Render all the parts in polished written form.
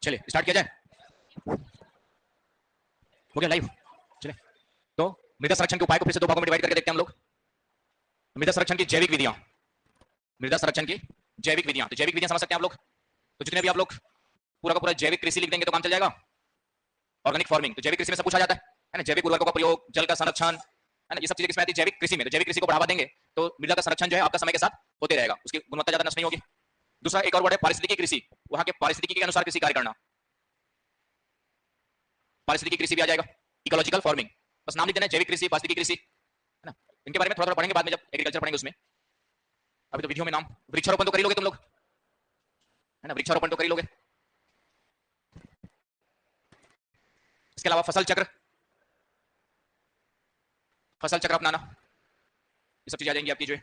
चलिए स्टार्ट किया जाए। हो गया लाइव। चलिए तो मृदा संरक्षण के उपाय को फिर से दो भागों में डिवाइड करके देखते हैं हम लोग। मृदा संरक्षण की जैविक विधियां, मृदा संरक्षण की जैविक विधियां, तो जैविक विधियां समझ सकते हैं आप लोग। तो जितने भी आप लोग पूरा का पूरा जैविक कृषि लिख देंगे तो काम चल जाएगा। ऑर्गेनिक फार्मिंग, तो जैविक कृषि में सब पूछा जाता है ना, जैविक उर्वरकों का प्रयोग, जल का संरक्षण, है ना, ये सब चीजें किसमें आती है, जैविक कृषि में। तो जैविक कृषि को बढ़ावा देंगे तो मृदा का संरक्षण जो है आपका समय के साथ होते रहेगा, उसकी गुणवत्ता ज्यादा नष्ट नहीं होगी। दूसरा एक और वर्ड है पारिस्थितिकी कृषि, वहां के पारिस्थितिकी के अनुसार कृषि कार्य करना, पारिस्थितिकी कृषि भी आ जाएगा। इकोलॉजिकल फार्मिंग, बस नाम लिख देना है, जैविक कृषि, पारिस्थितिकी कृषि, है ना। इनके बारे में थोड़ा थोड़ा पढ़ेंगे बाद में जब एग्रीकल्चर पढ़ेंगे उसमें। अभी तो विधियों में नाम, वृक्षारोपण तो कर ही लोगे तुम लोग, है ना, वृक्षारोपण तो कर ही लोगे। इसके अलावा फसल चक्र, फसल चक्र अपनाना, ये सब चीजें आ जाएंगी आपकी जो है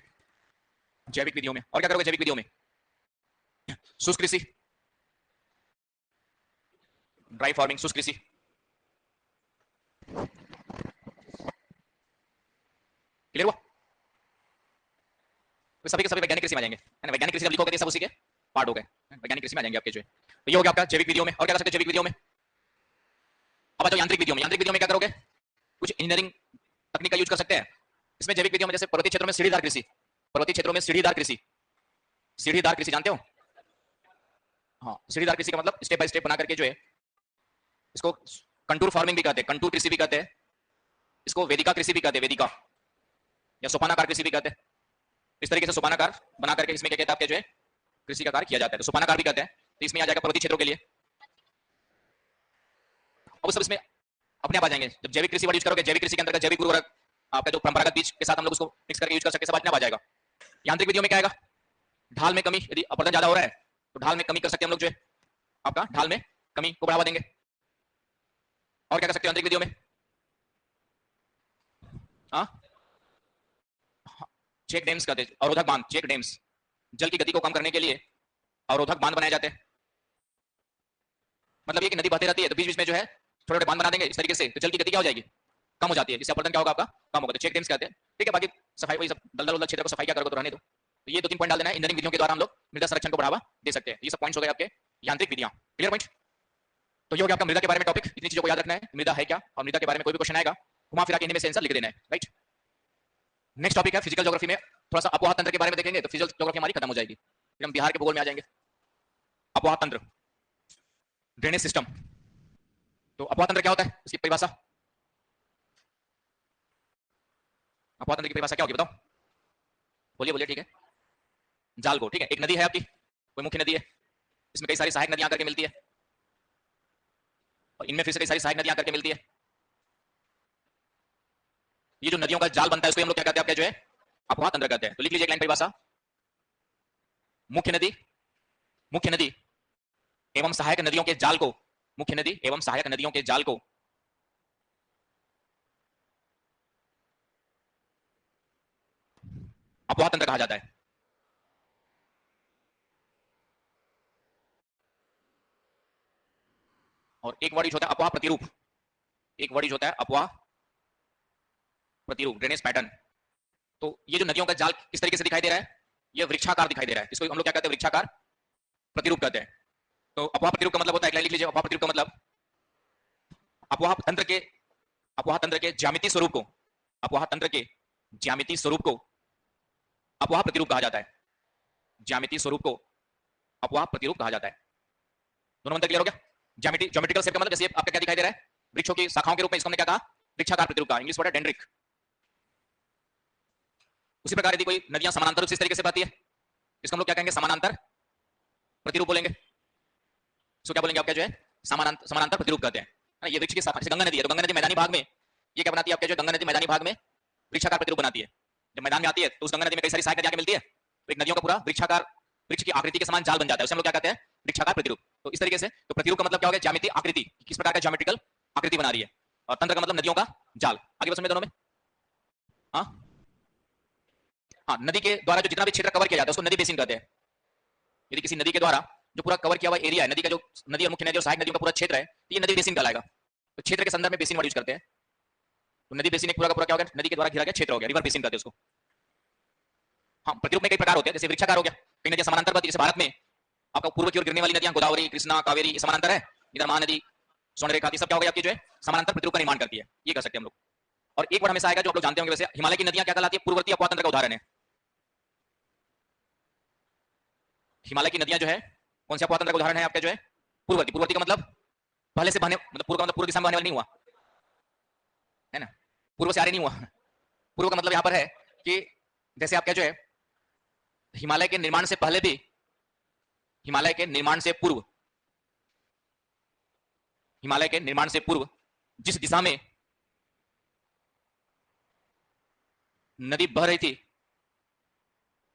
जैविक विधियों में। और क्या करोगे जैविक विधियों में, शुष्क कृषि, ड्राई फार्मिंग, शुष्क कृषि, क्लियर हुआ। तो सभी के सभी वैज्ञानिक कृषि में आ जाएंगे, है ना, वैज्ञानिक कृषि जब लिखोगे सब उसी के पार्ट हो गए, वैज्ञानिक कृषि में आ जाएंगे आपके जो है। तो ये हो गया आपका जैविक विधियों में। और क्या कर सकते हैं जैविक विधियों में। अब आ जाओ यांत्रिक विधियों में। यांत्रिक विधियों में क्या करोगे, कुछ इंजीनियरिंग तकनीक का यूज कर सकते हैं इसमें जैविक विधियों में। जैसे पर्वतीय क्षेत्रों में सीढ़ीदार कृषि, पर्वतीय क्षेत्रों में सीढ़ीदार कृषि, सीढ़ीदार कृषि जानते हो। हाँ, सीढ़ीदार कृषि का मतलब स्टेप बाय स्टेप बना करके जो है, इसको कंटूर फार्मिंग भी कहते हैं, कंटूर कृषि भी कहते हैं, इसको वेदिका कृषि भी कहते हैं, वेदिका या सोपानाकार कृषि भी कहते हैं। इस तरीके से सोपानाकार बना करके इसमें क्या कहते हैं आपके जो है कृषि का कार्य किया जाता है, तो सोपानाकार भी कहते हैं। तो इसमें आ जाएगा पर्वतीय क्षेत्रों के लिए। अब सब इसमें अपने आप आ जाएंगे जब जैविक कृषि वर्ड यूज करोगे। जैविक कृषि के अंतर्गत जैविक उर्वरक, आपका जो परंपरागत बीज के साथ हम लोग उसको मिक्स करके यूज कर सकते हैं, सब अपने आप आ जाएगा। यांत्रिक विधियों में क्या आएगा, ढाल में कमी, यदि अपरदन ज्यादा हो रहा है तो ढाल में कमी कर सकते हैं हम लोग जो है, आपका ढाल में कमी को बढ़ावा देंगे। और क्या कर सकते हैं यांत्रिक विधियों में, हाँ, चेक डैम्स कहते हैं, अवरोधक बांध, चेक डैम्स, जल की गति को कम करने के लिए अवरोधक बांध बनाए जाते हैं। मतलब ये कि नदी बहती रहती है तो बीच बीच में जो है छोटे छोटे बांध बना देंगे इस तरीके से, तो जल की गति क्या हो जाएगी, कम हो जाती है, जिससे अपरदन क्या होगा आपका, कम होगा। तो चेक डैम्स कहते हैं। ठीक है, बाकी सफाई वही सब दलदल उलदल क्षेत्र को सफाई क्या करोगे तो रहने दो। तो ये दो तीन पॉइंट डाल देना है, इंजीनियरिंग विधियों के द्वारा हम लोग मृदा संरक्षण को बढ़ावा दे सकते हैं। ये सब पॉइंट्स हो गए आपके यांत्रिक विधियां, क्लियर पॉइंट। तो ये हो गया आपका मृदा के बारे में टॉपिक। इतनी चीजों को याद रखना है, मृदा है क्या, और मृदा के बारे में कोई भी क्वेश्चन आएगा घुमा फिरा के इनमें से आंसर लिख देना है, राइट। नेक्स्ट टॉपिक है फिजिकल ज्योग्राफी में, थोड़ा सा अपवाह तंत्र के बारे में देखेंगे, तो फिजिकल ज्योग्राफी हमारी खत्म हो जाएगी, फिर हम बिहार के भूगोल में आ जाएंगे। अपवाह तंत्र, ड्रेनेज सिस्टम। तो अपवाह तंत्र क्या होता है, इसकी परिभाषा, अपवाह तंत्र की परिभाषा क्या होगी बताओ, बोलिए बोलिए। ठीक है, जाल को, ठीक है, एक नदी है आपकी, कोई मुख्य नदी है, इसमें कई सारी सहायक नदियां करके मिलती है, और इनमें फिर से कई सारी सहायक नदियां करके मिलती है। ये जो नदियों का जाल बनता है उसको हम लोग क्या कहते हैं आपके जो है अपवाह तंत्र कहते हैं। तो लिख लीजिए एक लाइन परिभाषा, मुख्य नदी, मुख्य नदी एवं सहायक नदियों के जाल को, मुख्य नदी एवं सहायक नदियों के जाल को अपवाह तंत्र कहा जाता है। और एक वर्ड यूज होता है अपवाह प्रतिरूप, एक वर्ड यूज होता है अपवाह प्रतिरूप, ड्रेनेज पैटर्न। तो ये जो नदियों का जाल किस तरीके से दिखाई दे रहा है, ये वृक्षाकार दिखाई दे रहा है, इसको हम लोग क्या कहते हैं, वृक्षाकार प्रतिरूप कहते हैं। तो अपवाह प्रतिरूप का मतलब होता है, एक लाइन लिख लीजिए, अपवाह प्रतिरूप का मतलब अपवाह तंत्र के, अपवाह तंत्र के ज्यामितीय स्वरूप को, अपवाह तंत्र के ज्यामितीय स्वरूप को अपवाह प्रतिरूप कहा जाता है, ज्यामितीय स्वरूप को अपवाह प्रतिरूप कहा जाता है। दोनों मंत्र क्लियर हो गया। ज्योमेट्रिकल शेप का मतलब जैसे आपका क्या दिखाई दे रहा है, वृक्षों की शाखाओं के रूप में, इसको हमने क्या कहा, वृक्षाकार प्रतिरूप कहा, इंग्लिश वर्ड है डेंड्रिक। उसी प्रकार यदि कोई नदियां समानांतर रूप से इस तरीके से बहती है, इसको हम लोग क्या कहेंगे, समानांतर प्रतिरूप बोलेंगे। इसको क्या बोलेंगे आपका जो है समानांतर, समानांतर प्रतिरूप कहते हैं। ये वृक्ष की शाखा, जैसे गंगा नदी है, तो गंगा नदी मैदानी भाग में ये क्या बनाती है आपके जो, गंगा नदी मैदानी भाग में वृक्षाकार प्रतिरूप बनाती है। जब मैदान में आती है तो उस गंगा नदी में कई सारी सहायक नदियां मिलती है, तो एक नदियों का पूरा वृक्षाकार, वृक्ष की आकृति के समान जाल बन जाता है, उसे हम लोग क्या कहते हैं, वृक्षाकार प्रतिरूप। तो इस तरीके से, तो प्रतिरूप का मतलब क्या हो गया, ज्यामितीय आकृति, किस प्रकार का ज्योमेट्रिकल आकृति बना रही है, और तंत्र का मतलब नदियों का जाल। आगे बस में दोनों में, हाँ हाँ, नदी के द्वारा जो जितना भी क्षेत्र कवर किया जाता है उसको नदी बेसिन कहते हैं। यदि किसी नदी के द्वारा जो पूरा कवर किया हुआ एरिया है, नदी का जो, नदी और मुख्य नदी और सहायक नदियों का पूरा क्षेत्र है, तो ये नदी बेसिन कहलाएगा। तो क्षेत्र के संदर्भ में बेसिन वर्ड यूज करते हैं। तो नदी बेसिन एक पूरा का पूरा क्या हो गया, नदी के द्वारा घिरा गया क्षेत्र हो गया, रिवर बेसिन कहते हैं उसको। हाँ, प्रतिरूप में कई प्रकार होते हैं, जैसे वृक्षाकार हो गया, कई नदियां समानांतर बहती है, जैसे भारत में आपका पूर्व की ओर गिरने वाली नदियां गोदावरी, कृष्णा, कावेरी, ये समानांतर है। इधर महानदी, स्वर्णरेखा, सब क्या हो गई आपकी जो है समानांतर प्रतिरूप का निर्माण करती है, ये कर सकते हैं हम लोग। और एक वर्ड हमेशा आएगा जो आप लोग जानते होंगे, वैसे हिमालय की नदियां क्या कहलाती है? पूर्ववर्ती अपवातंत्र का उदाहरण है। हिमालय की नदियां जो है कौन से अपवातंत्र का उदाहरण है आपका जो है? पूर्ववर्ती। पूर्ववर्ती का मतलब पहले से बहने, मतलब पूर्व का मतलब पूर्व दिशा में बहने वाला नहीं हुआ है ना, पूर्व से आगे नहीं हुआ। पूर्व का मतलब यहां पर है कि जैसे आपका जो है हिमालय के निर्माण से पहले भी, हिमालय के निर्माण से पूर्व, हिमालय के निर्माण से पूर्व जिस दिशा में नदी बह रही थी,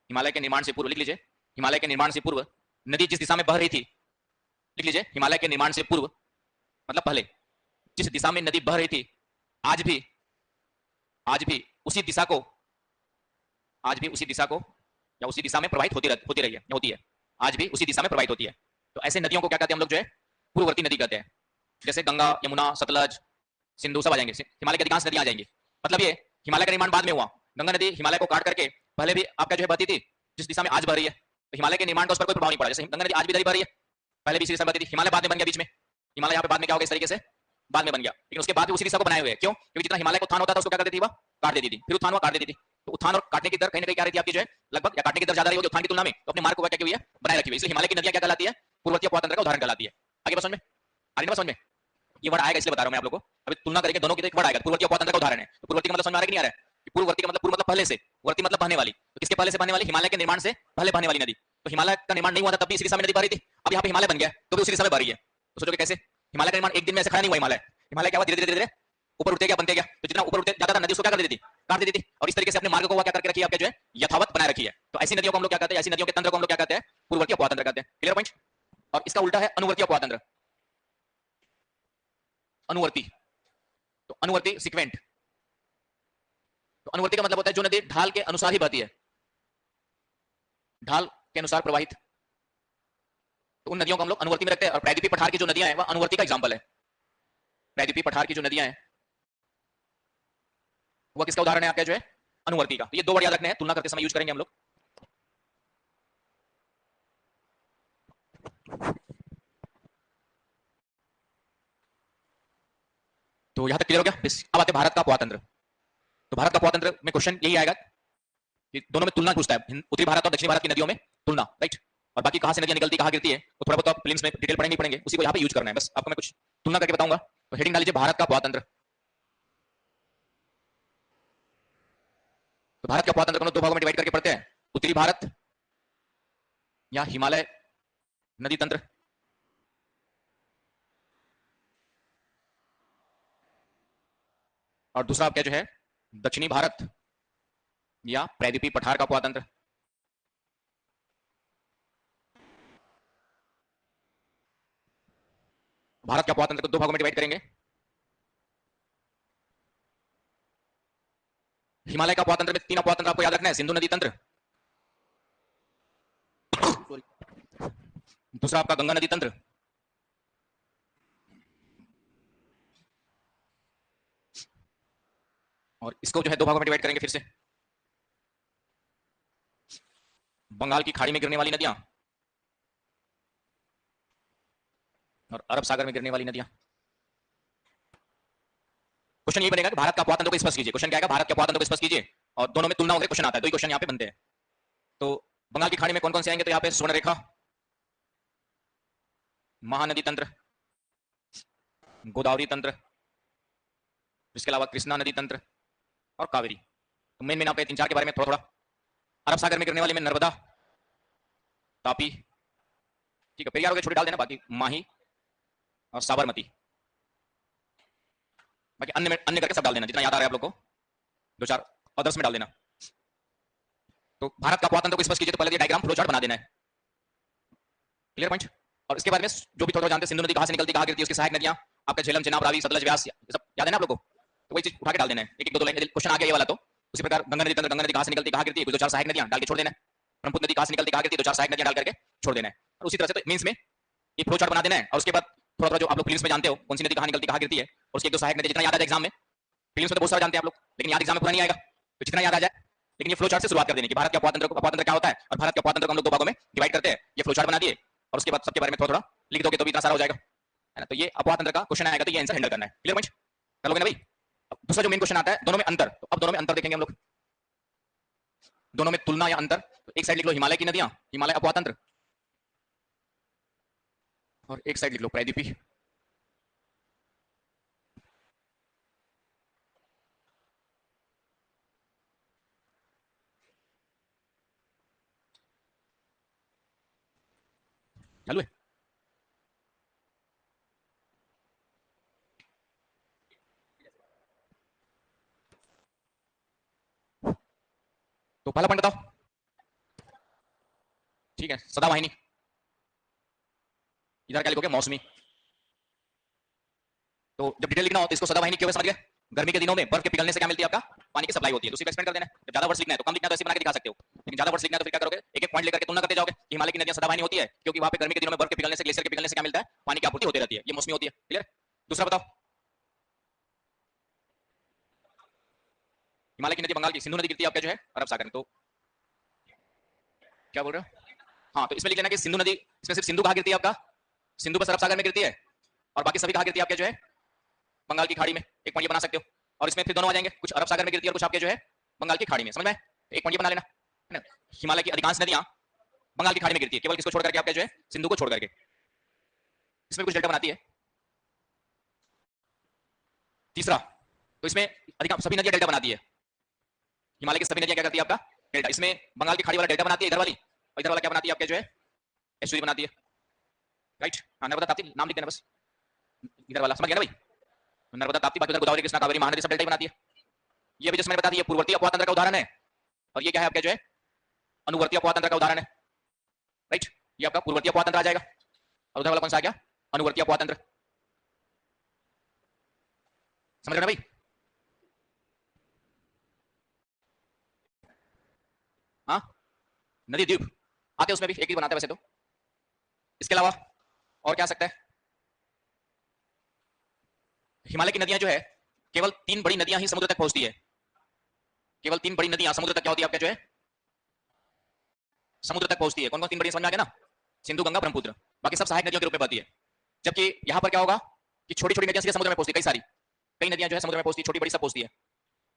हिमालय के निर्माण से पूर्व लिख लीजिए, हिमालय के निर्माण से पूर्व नदी जिस दिशा में बह रही थी, लिख लीजिए, हिमालय के निर्माण से पूर्व मतलब पहले जिस दिशा में नदी बह रही थी, आज भी उसी दिशा को, आज भी उसी दिशा को या उसी दिशा में प्रवाहित होती रही है, होती है, आज भी उसी दिशा में प्रवाहित होती है। तो ऐसे नदियों को क्या कहते हैं हम लोग जो है? पूर्ववर्ती नदी कहते हैं। जैसे गंगा, यमुना, सतलज, सिंधु सब आ जाएंगे, हिमालय की अधिकांश नदियां आ जाएंगी। मतलब ये हिमालय का निर्माण बाद में हुआ। गंगा नदी हिमालय को काट करके पहले भी आपका जो है बहती थी जिस दिशा में आज बह रही है, तो हिमालय के निर्माण का उस पर कोई प्रभाव नहीं पड़ा। जैसे गंगा नदी आज भी इधर ही बह रही है, पहले भी इसी दिशा में बहती थी, हिमालय बाद में बन गया बीच में, हिमालय यहाँ पे बाद में क्या हो गया, इस तरीके से बाद में बन गया, लेकिन उसके बाद भी उसी दिशा को बनाए हुए हैं। क्यों? क्योंकि जितना हिमालय को उत्थान होता था उसको क्या करती थी, वह काट देती थी, फिर उत्थान हुआ काट देती थी। तो उत्थान और काटने की दर कहीं ना कहीं क्या रही थी आपकी जो है, लगभग, या काटने की दर ज्यादा रही होगी उत्थान की तुलना में, तो अपने मार्ग को क्या की हुई है, बनाए रखी हुई है। इसलिए हिमालय की नदियां क्या कहलाती है? पूर्ववर्ती अपवातंत्र का उदाहरण कहलाती है। आगे बात समझ में आ रही है? समझ में ये वर्ड आएगा इसलिए बता रहा हूं मैं आप लोगों को, अभी तुलना करेंगे दोनों की तो एक वर्ड आएगा, पूर्ववर्ती अपवातंत्र का उदाहरण है। तो पूर्ववर्ती का मतलब समझ में आ रहा है कि नहीं आ रहा है? पूर्ववर्ती का मतलब पूर्व मतलब पहले से, वर्ती मतलब बहने वाली, तो किसके पहले से बहने वाली? हिमालय के निर्माण से पहले बहने वाली नदी। तो हिमालय का निर्माण नहीं हुआ था तब भी इसी दिशा में नदी बह रही थी, अब यहाँ पे हिमालय बन गया तो भी उसी दिशा में बह रही है। तो सोचोगे कैसे? हिमालय का निर्माण एक दिन में ऐसे खड़ा नहीं हुआ। हिमालय हिमालय क्या हुआ, धीरे धीरे ऊपर उठते गया, बनते गया, तो जितना ऊपर उठते जाता था नदी उसको क्या कर देती थी, काट देती थी, और इस तरीके से अपने मार्ग को क्या करके रखी है आपके जो है यथावत बनाए रखी है। तो ऐसी नदियों को हम लोग क्या कहते हैं, ऐसी नदियों के तंत्र को हम लोग क्या कहते हैं? पूर्ववर्ती अपवातंत्र कहते हैं। Clear point? और इसका उल्टा है अनुवर्ती अपवातंत्र। अनुवर्ती, तो अनुवर्ती सिक्वेंट, तो अनुवर्ती का मतलब होता है जो नदी ढाल के अनुसार ही बहती है, ढाल के अनुसार प्रवाहित, तो उन नदियों को हम लोग अनुवर्ती में रखते हैं। और प्रायद्वीपीय पठार की जो नदियां हैं वह अनुवर्ती का एग्जांपल है। प्रायद्वीपीय पठार की जो नदियां हैं वह किसका उदाहरण है आपका जो है? अनुवर्ती का। तो ये दो वर्ड याद रखने हैं, तुलना करते समय यूज करेंगे हम लोग। तो यहां तक क्लियर हो गया। अब आते हैं भारत का अपवातंत्र। तो भारत का अपवातंत्र में क्वेश्चन यही आएगा कि दोनों में तुलना पूछता है, उत्तरी भारत और दक्षिणी भारत की नदियों में तुलना, राइट। और बाकी कहां से नदियां निकलती, कहां गिरती है, वो थोड़ा बहुत आप फिल्म्स में डिटेल पढ़ेंगे पढ़ेंगे, उसी को यहाँ पे यूज करना है। बस आपको मैं कुछ तुलना करके बताऊंगा। तो हेडिंग डाल लीजिए भारत का अपवातंत्र। तो भारत के अपवातंत्र को दो भागों में डिवाइड करके पढ़ते हैं, उत्तरी भारत या हिमालय नदी तंत्र, और दूसरा आपका जो है दक्षिणी भारत या प्रायद्वीपीय पठार का अपवातंत्र। भारत के अपवातंत्र को दो भागों में डिवाइड करेंगे, हिमालय का अपवातंत्र में तीन अपवातंत्र आपको याद रखना है, सिंधु नदी तंत्र, दूसरा आपका गंगा नदी तंत्र, और इसको जो है दो भागों में डिवाइड करेंगे फिर से, बंगाल की खाड़ी में गिरने वाली नदियां और अरब सागर में गिरने वाली नदियां। क्वेश्चन ये बनेगा कि भारत का अपवातंत्र को स्पष्ट कीजिए। क्वेश्चन क्या आएगा, भारत के अपवातंत्र को स्पष्ट कीजिए, और दोनों में तुलना होकर क्वेश्चन आता है, दो ही क्वेश्चन यहाँ पे बनते हैं। तो बंगाल की खाड़ी में कौन कौन से आएंगे, तो यहाँ पे स्वर्ण रेखा, महानदी तंत्र, गोदावरी तंत्र, इसके अलावा कृष्णा नदी तंत्र और कावेरी। तो मेन आपके तीन चार के बारे में थोड़ा थोड़ा। अरब सागर में गिरने वाले में नर्मदा, तापी, ठीक है, पेरियार हो गए, छोटे डाल देना, बाकी माही और साबरमती, बाकी अन्य में अन्य करके सब डाल देना, जितना याद आ रहा है आप लोग को, दो चार अदर्स में डाल देना। तो भारत का अपवातंत्र को स्पष्ट कीजिए, तो पहले डायग्राम फ्लो चार्ट बना देना है। Clear point? और इसके बारे में जो भी थोड़ा जानते हैं, सिंधु नदी कहां से निकलती, कहां गिरती है, उसकी सहायक नदियां आपका झेलम, चेनाब, रावी, सतलज, व्यास, ये सब याद है ना आप लोग को? तो वही चीज उठा के डाल देना है, एक एक दो लाइन क्वेश्चन आ गया ये वाला। तो उसी प्रकार गंगा नदी तंत्र, गंगा नदी कहां से निकलती, कहां गिरती है, दो चार सहायक नदियां डाल के छोड़ देना है। ब्रह्मपुत्र नदी कहां से निकलती, कहां गिरती है, दो चार सहायक नदियां डाल करके छोड़ देना है। और उसी तरह से तो मींस में ये फ्लो चार्ट बना देना है। और उसके बाद थोड़ा थोड़ा जो आप लोग फिल्म्स में जानते हो, कौन सी नदी कहां निकलती, कहां गिरती है, और उसकी एक दो सहायक नदी, जितना याद आ जाए एग्जाम में, फिल्म्स में तो बहुत सारा जानते हैं आप लोग, लेकिन याद एग्जाम में पूरा नहीं आएगा, तो जितना याद आ जाए। लेकिन ये फ्लो चार्ट से शुरुआत कर देने की, भारत के अपवातंत्र का क्या होता है, और भारत के अपवातंत्र को हम लोग दो भागों में डिवाइड करते हैं। ये फ्लो चार्ट बना दिए, और उसके बाद सबके बारे में थोड़ा थोड़ा लिख दोगे तो भी इतना सारा हो जाएगा, है ना। तो ये अपवाह तंत्र का क्वेश्चन आएगा तो ये आंसर हैंडल करना है। क्लियर पॉइंट, कर लोगे ना भाई। अब दूसरा जो मेन क्वेश्चन आता है दोनों में अंतर, तो अब दोनों में अंतर देखेंगे हम लोग, दोनों में तुलना या अंतर। तो एक साइड लिख लो हिमालय की नदियां, हिमालय अपवाह तंत्र, और एक साइड लिख लो प्रायद्वीपी। चालू है। तो पहला पॉइंट बताओ, ठीक है, सदावाहिनी। इधर क्या लिखोगे, मौसमी। तो जब डिटेल लिखना हो तो इसको सदावाहिनी क्यों समझ गए, गर्मी के दिनों में बर्फ के पिघलने से क्या मिलती है, आपका पानी की सप्लाई होती है। तो उसी को एक्सप्लेन कर देना है। जब ज्यादा वर्ड्स लिखना है तो कम लिखना है तो ऐसे बना के दिखा सकते हो, लेकिन ज्यादा वर्ड्स लिखना है तो फिर क्या करोगे, एक एक पॉइंट लेकर के तुलना करते जाओगे कि हिमालय की नदियां सदावाहिनी होती है क्योंकि वहां पे गर्मी के दिनों में बर्फ के पिघलने से, ग्लेशियर के पिघलने से क्या मिलता है, पानी की आपूर्ति होती रहती है, ये मौसमी होती है। क्लियर। दूसरा बताओ, हिमालय की नदी बंगाल की सिंधु नदी गिरती है आपका जो है अरब सागर में। तो क्या बोल रहे हो, हाँ तो इसमें लिख लेना कि सिंधु नदी, इसमें सिर्फ सिंधु कहाँ गिरती है आपका, सिंधु बस अरब सागर में गिरती है, और बाकी सभी कहाँ गिरती है आपके जो है बंगाल की खाड़ी में। एक पॉइंट ये बना सकते हो, और इसमें फिर दोनों आ जाएंगे, कुछ अरब सागर में गिरती है और कुछ आपके जो है बंगाल की खाड़ी में। समझ में, एक पॉइंट ये बना लेना, है ना। हिमालय की अधिकांश नदियां बंगाल की खाड़ी में गिरती है, केवल किसको छोड़ करके, आपके जो है सिंधु को छोड़ करके। इसमें कुछ डेल्टा बनाती है। तीसरा, तो इसमें अधिकांश सभी नदियां डेल्टा बनाती है, हिमालय की सभी नदियां क्या करती है आपका डेल्टा। इसमें बंगाल की खाड़ी वाला डेल्टा बनाती है इधर वाली, और इधर वाला क्या बनाती है आपके जो है एस्चुरी बनाती है। राइट, हाँ नर्मदा ताप्ती नाम लिख देना बस, इधर वाला समझ गया ना भाई, नर्मदा ताप्ती, बाकी उधर गोदावरी कृष्णा कावेरी महानदी सब डेल्टा ही बनाती है। ये भी जैसे मैंने बता दिया पूर्ववर्ती अपवाह तंत्र का उदाहरण है, और ये क्या है आपके जो है अनुवर्ती अपवाह तंत्र का उदाहरण है। राइट, ये आपका पूर्ववर्ती अपवाह तंत्र आ जाएगा, और उधर वाला कौन सा आ गया, अनुवर्ती अपवाह तंत्र। समझ रहे ना भाई, हाँ नदी द्वीप आते हैं उसमें भी एक ही बनाते हैं वैसे तो। इसके अलावा और क्या आ सकता है, हिमालय की नदियां जो है केवल 3 बड़ी नदियां ही समुद्र तक पहुंचती है, केवल 3 बड़ी नदियां समुद्र तक क्या होती है आपके जो है समुद्र तक पहुंचती है। कौन कौन 3 बड़ी, समझ में आ गया ना, सिंधु गंगा ब्रह्मपुत्र, बाकी सब सहायक नदियों के रूप में बहती है। जबकि यहां पर क्या होगा कि छोटी छोटी नदियां सीधे समुद्र में पहुंचती है, कई सारी, कई नदियां जो है समुद्र में पहुंचती है, छोटी बड़ी सब पहुंचती है।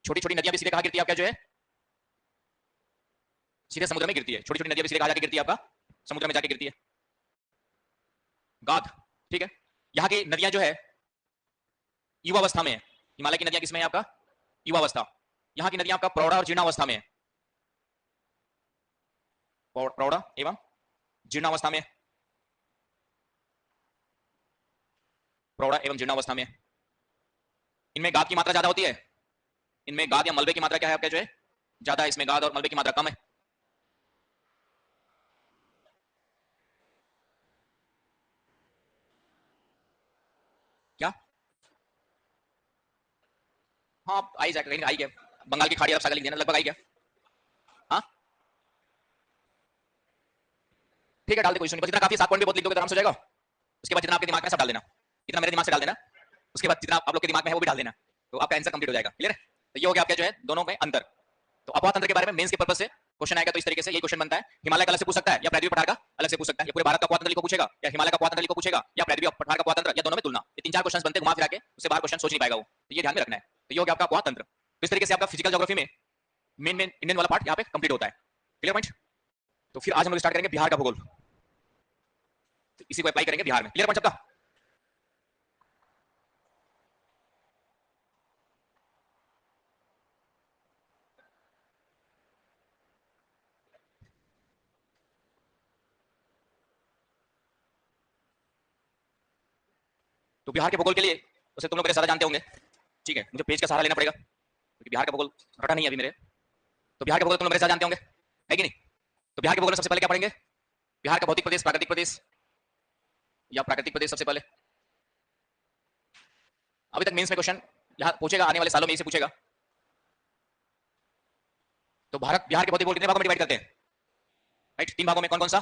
छोटी छोटी नदियां भी सीधे कहां गिरती है आपका जो है सीधे समुद्र में गिरती है, छोटी छोटी नदियां भी सीधे कहां जाके गिरती है आपका समुद्र में जाके गिरती है, गाद। ठीक है, यहाँ की नदियां जो है युवावस्था में है, हिमालय की नदियां किसमें है आपका युवावस्था, यहाँ की नदियां आपका प्रौढ़ा और जीर्णावस्था में है, प्रौढ़ा एवं जीर्णावस्था में, प्रौढ़ा एवं जीर्णावस्था में। इनमें गाद की मात्रा ज्यादा होती है, इनमें गाद या मलबे की मात्रा क्या है आपका जो है ज्यादा है, इसमें गाद और मलबे की मात्रा कम है। क्या, हाँ आई जाएगा, कहीं आई गया, बंगाल की खाड़ी अरब सागर लिख देना, लगभग आई गया। हाँ ठीक है, डाल दे, कोई इशू नहीं, बस इतना काफी, 7 पॉइंट भी बहुत लिख दोगे तो आराम से हो जाएगा। उसके बाद जितना आपके दिमाग में सब डाल देना, इतना मेरे दिमाग से डाल देना, उसके बाद जितना आप लोग के दिमाग में है वो भी डाल देना, तो आपका आंसर कंप्लीट हो जाएगा। क्लियर है, तो ये हो गया आपका जो है दोनों में अंतर। तो अपवाह तंत्र के बारे में मेंस के पर्पस से क्वेश्चन आएगा तो इस तरीके से ये क्वेश्चन बनता है, हिमालय का अलग से पूछ सकता है या प्रायद्वीप पठार का अलग से पूछ सकता है, या पूरे भारत का अपवाह तंत्र को पूछेगा, या हिमालय का अपवाह तंत्र को पूछेगा, या प्रायद्वीप पठार का अपवाह तंत्र, या दोनों में तुलना। ये 3-4 क्वेश्चन बनते हैं घुमा फिरा के, उससे बाहर क्वेश्चन सोच नहीं पाएगा वो, तो ये ध्यान में रखना है। तो ये हो गया आपका अपवाह तंत्र। तो इस तरीके से आपका फिजिकल ज्योग्राफी में मेन मेन इंडियन वाला पार्ट यहाँ पे कंप्लीट होता है। Clear point. तो फिर आज हम लोग स्टार्ट करेंगे बिहार का भूगोल, तो इसी को अप्लाई करेंगे बिहार में। क्लियर पॉइंट सबका। तो बिहार के भूगोल के लिए उसे तुम लोग मेरे सारा जानते होंगे, ठीक है, मुझे पेज का सहारा लेना पड़ेगा क्योंकि बिहार का भूगोल रटा नहीं है अभी मेरे। तो बिहार के भूगोल तुम लोग मेरे साथ जानते होंगे, है कि नहीं। तो बिहार के भूगोल में सबसे पहले क्या पढ़ेंगे, बिहार का भौतिक प्रदेश, प्राकृतिक प्रदेश या प्राकृतिक प्रदेश सबसे पहले। अभी तक मेंस में क्वेश्चन यहाँ पूछेगा, आने वाले सालों में इसे पूछेगा। तो भारत बिहार के भौतिक भूगोल कितने भागों में डिवाइड करते हैं, राइट, 3 भागों में। कौन कौन सा,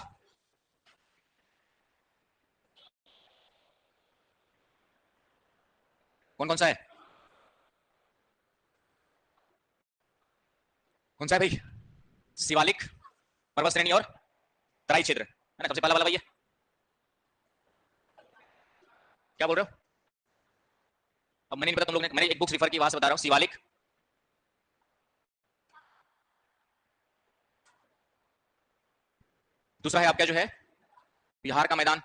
कौन कौन सा है, कौन सा है भाई, शिवालिक, पर्वत श्रेणी और तराई क्षेत्र, है ना, सबसे पहला वाला भाई है। क्या बोल रहे हो? अब मैंने नहीं पता तुम लोग ने, मैंने एक बुक्स रिफर की, वहां से बता रहा हूँ। शिवालिक, दूसरा है आपका जो है बिहार का मैदान,